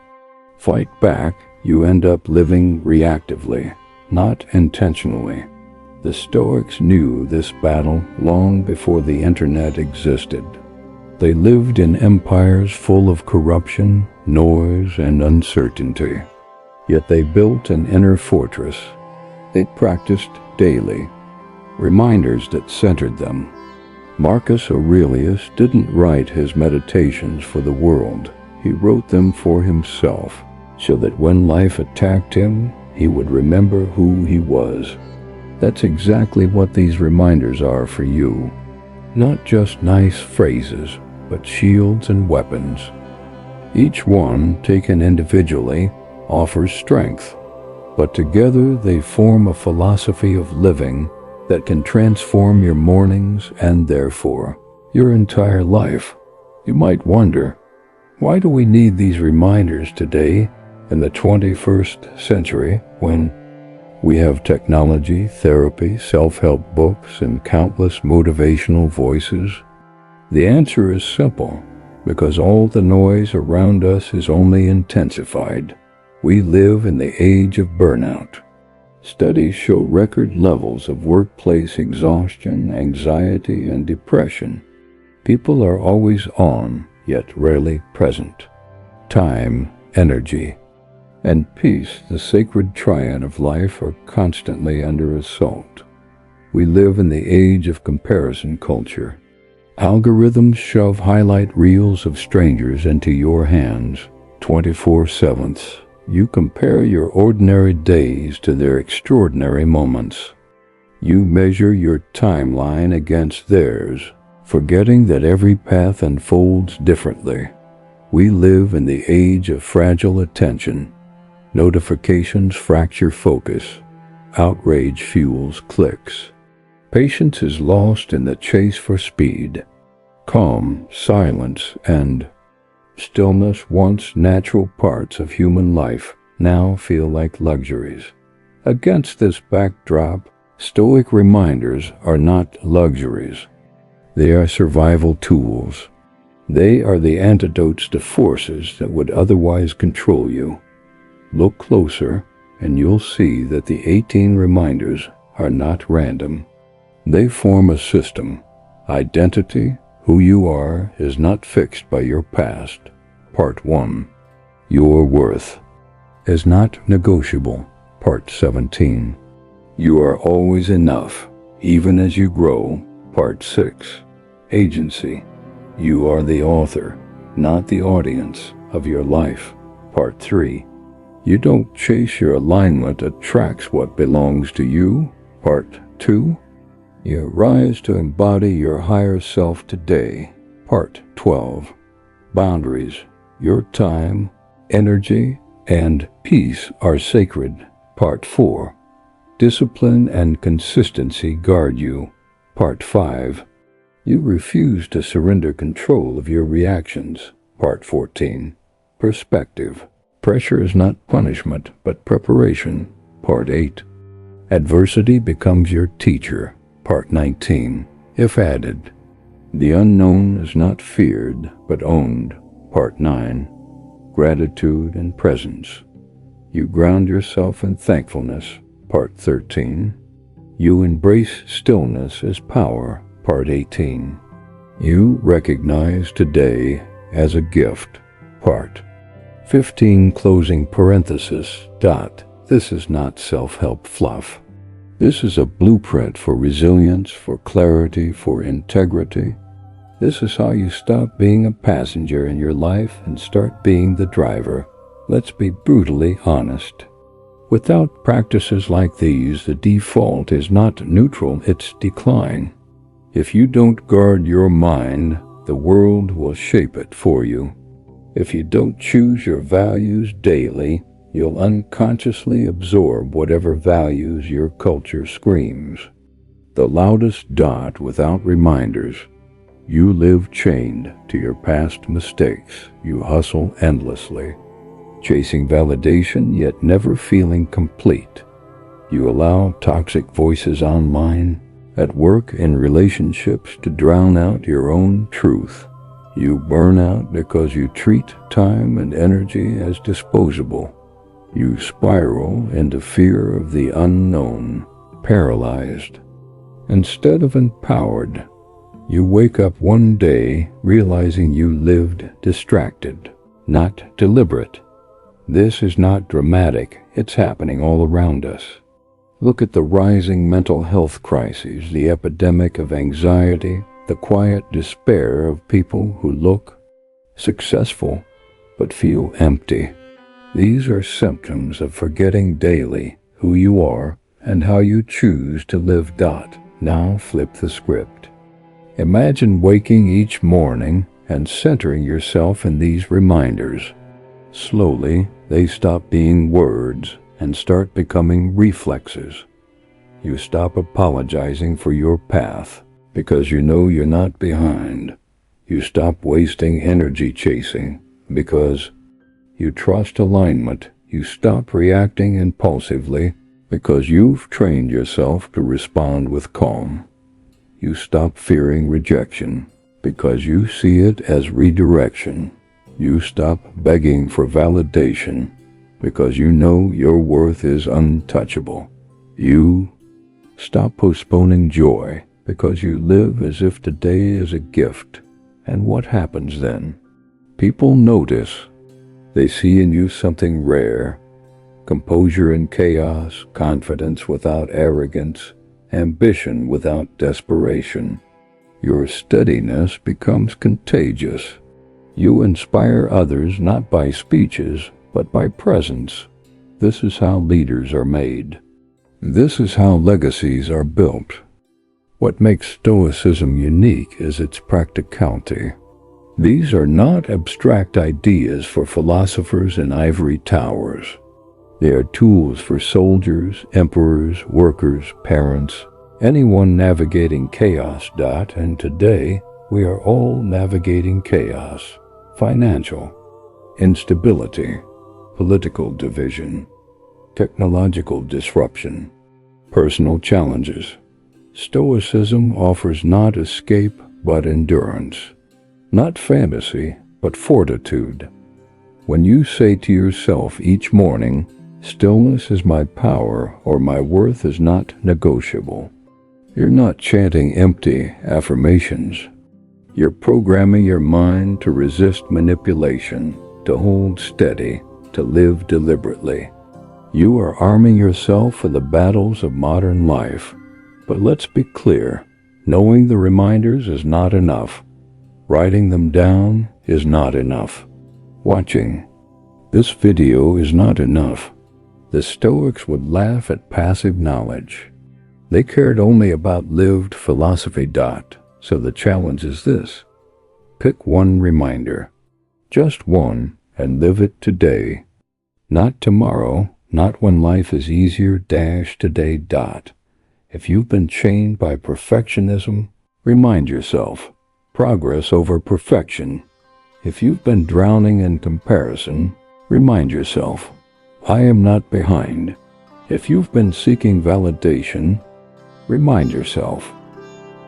fight back, you end up living reactively, not intentionally. The Stoics knew this battle long before the internet existed. They lived in empires full of corruption, noise, and uncertainty. Yet they built an inner fortress. They practiced daily, reminders that centered them. Marcus Aurelius didn't write his meditations for the world. He wrote them for himself, so that when life attacked him, he would remember who he was. That's exactly what these reminders are for you. Not just nice phrases, but shields and weapons. Each one, taken individually, offers strength, but together they form a philosophy of living that can transform your mornings and therefore your entire life. You might wonder, why do we need these reminders today in the 21st century when we have technology, therapy, self-help books, and countless motivational voices? The answer is simple, because all the noise around us is only intensified. We live in the age of burnout. Studies show record levels of workplace exhaustion, anxiety, and depression. People are always on, yet rarely present. Time, energy, and peace, the sacred triad of life, are constantly under assault. We live in the age of comparison culture. Algorithms shove highlight reels of strangers into your hands 24/7. You compare your ordinary days to their extraordinary moments. You measure your timeline against theirs, forgetting that every path unfolds differently. We live in the age of fragile attention. Notifications fracture focus. Outrage fuels clicks. Patience is lost in the chase for speed. Calm, silence, and stillness, once natural parts of human life, now feel like luxuries. Against this backdrop, Stoic reminders are not luxuries. They are survival tools. They are the antidotes to forces that would otherwise control you. Look closer, and you'll see that the 18 reminders are not random. They form a system. Identity, who you are, is not fixed by your past. Part 1. Your worth is not negotiable. Part 17. You are always enough, even as you grow. Part 6. Agency. You are the author, not the audience, of your life. Part 3. You don't chase your alignment, attracts what belongs to you. Part 2. You rise to embody your higher self today. Part 12. Boundaries. Your time, energy, and peace are sacred. Part 4. Discipline and consistency guard you. Part 5. You refuse to surrender control of your reactions. Part 14. Perspective. Pressure is not punishment, but preparation. Part 8. Adversity becomes your teacher. Part 19. If added. The unknown is not feared, but owned. Part 9. Gratitude and presence. You ground yourself in thankfulness. Part 13. You embrace stillness as power. Part 18. You recognize today as a gift. Part 15. Closing parenthesis. This is not self-help fluff. This is a blueprint for resilience, for clarity, for integrity. This is how you stop being a passenger in your life and start being the driver. Let's be brutally honest. Without practices like these, the default is not neutral, it's decline. If you don't guard your mind, the world will shape it for you. If you don't choose your values daily, you'll unconsciously absorb whatever values your culture screams. The loudest dot without reminders. You live chained to your past mistakes. You hustle endlessly, chasing validation yet never feeling complete. You allow toxic voices online, at work, in relationships, to drown out your own truth. You burn out because you treat time and energy as disposable. You spiral into fear of the unknown, paralyzed. Instead of empowered, you wake up one day realizing you lived distracted, not deliberate. This is not dramatic, it's happening all around us. Look at the rising mental health crises, the epidemic of anxiety, the quiet despair of people who look successful but feel empty. These are symptoms of forgetting daily who you are and how you choose to live. Now flip the script. Imagine waking each morning and centering yourself in these reminders. Slowly, they stop being words and start becoming reflexes. You stop apologizing for your path because you know you're not behind. You stop wasting energy chasing because you trust alignment. You stop reacting impulsively because you've trained yourself to respond with calm. You stop fearing rejection because you see it as redirection. You stop begging for validation because you know your worth is untouchable. You stop postponing joy because you live as if today is a gift. And what happens then? People notice. They see in you something rare. Composure in chaos, confidence without arrogance, ambition without desperation. Your steadiness becomes contagious. You inspire others not by speeches, but by presence. This is how leaders are made. This is how legacies are built. What makes Stoicism unique is its practicality. These are not abstract ideas for philosophers in ivory towers. They are tools for soldiers, emperors, workers, parents, anyone navigating chaos. And today, we are all navigating chaos. Financial instability, political division, technological disruption, personal challenges. Stoicism offers not escape but endurance, not fantasy but fortitude. When you say to yourself each morning, "Stillness is my power," or "My worth is not negotiable," you're not chanting empty affirmations. You're programming your mind to resist manipulation, to hold steady, to live deliberately. You are arming yourself for the battles of modern life. But let's be clear, knowing the reminders is not enough. Writing them down is not enough. Watching this video is not enough. The Stoics would laugh at passive knowledge. They cared only about lived philosophy. So the challenge is this. Pick one reminder. Just one, and live it today. Not tomorrow, not when life is easier. Today. If you've been chained by perfectionism, remind yourself. Progress over perfection. If you've been drowning in comparison, remind yourself. I am not behind. If you've been seeking validation, remind yourself.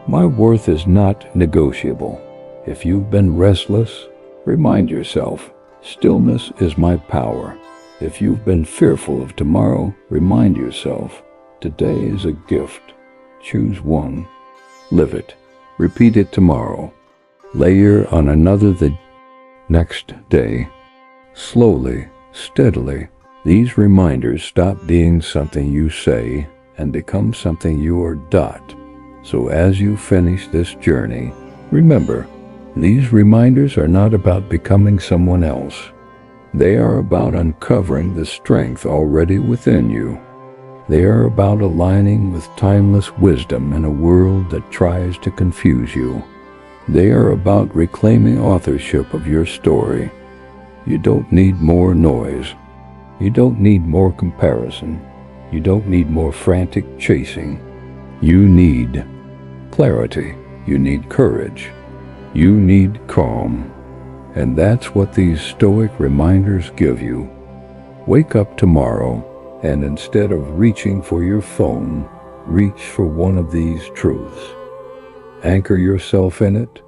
My worth is not negotiable. If you've been restless, remind yourself. Stillness is my power. If you've been fearful of tomorrow, remind yourself. Today is a gift. Choose one. Live it. Repeat it tomorrow. Layer on another the next day. Slowly, steadily, these reminders stop being something you say and become something you are. So as you finish this journey, remember, these reminders are not about becoming someone else. They are about uncovering the strength already within you. They are about aligning with timeless wisdom in a world that tries to confuse you. They are about reclaiming authorship of your story. You don't need more noise. You don't need more comparison. You don't need more frantic chasing. You need clarity. You need courage. You need calm. And that's what these Stoic reminders give you. Wake up tomorrow, and instead of reaching for your phone, reach for one of these truths. Anchor yourself in it.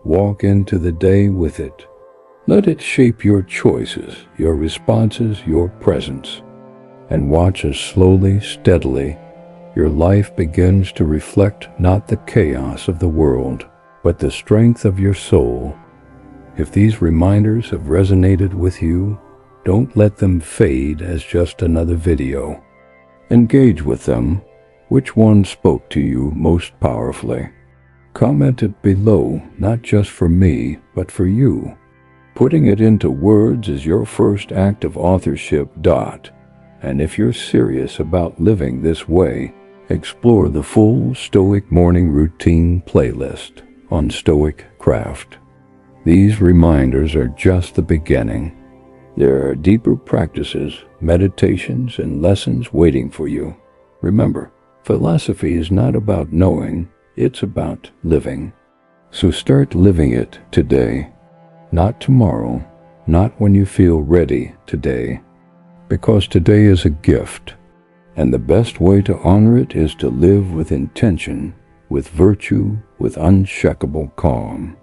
Walk into the day with it. Let it shape your choices, your responses, your presence. And watch as slowly, steadily, your life begins to reflect not the chaos of the world, but the strength of your soul. If these reminders have resonated with you, don't let them fade as just another video. Engage with them. Which one spoke to you most powerfully? Comment it below, not just for me, but for you. Putting it into words is your first act of authorship. And if you're serious about living this way, explore the full Stoic morning routine playlist on StoicCraft. These reminders are just the beginning. There are deeper practices, meditations, and lessons waiting for you. Remember, philosophy is not about knowing, it's about living. So start living it today. Not tomorrow, not when you feel ready today. Because today is a gift, and the best way to honor it is to live with intention, with virtue, with unshakable calm.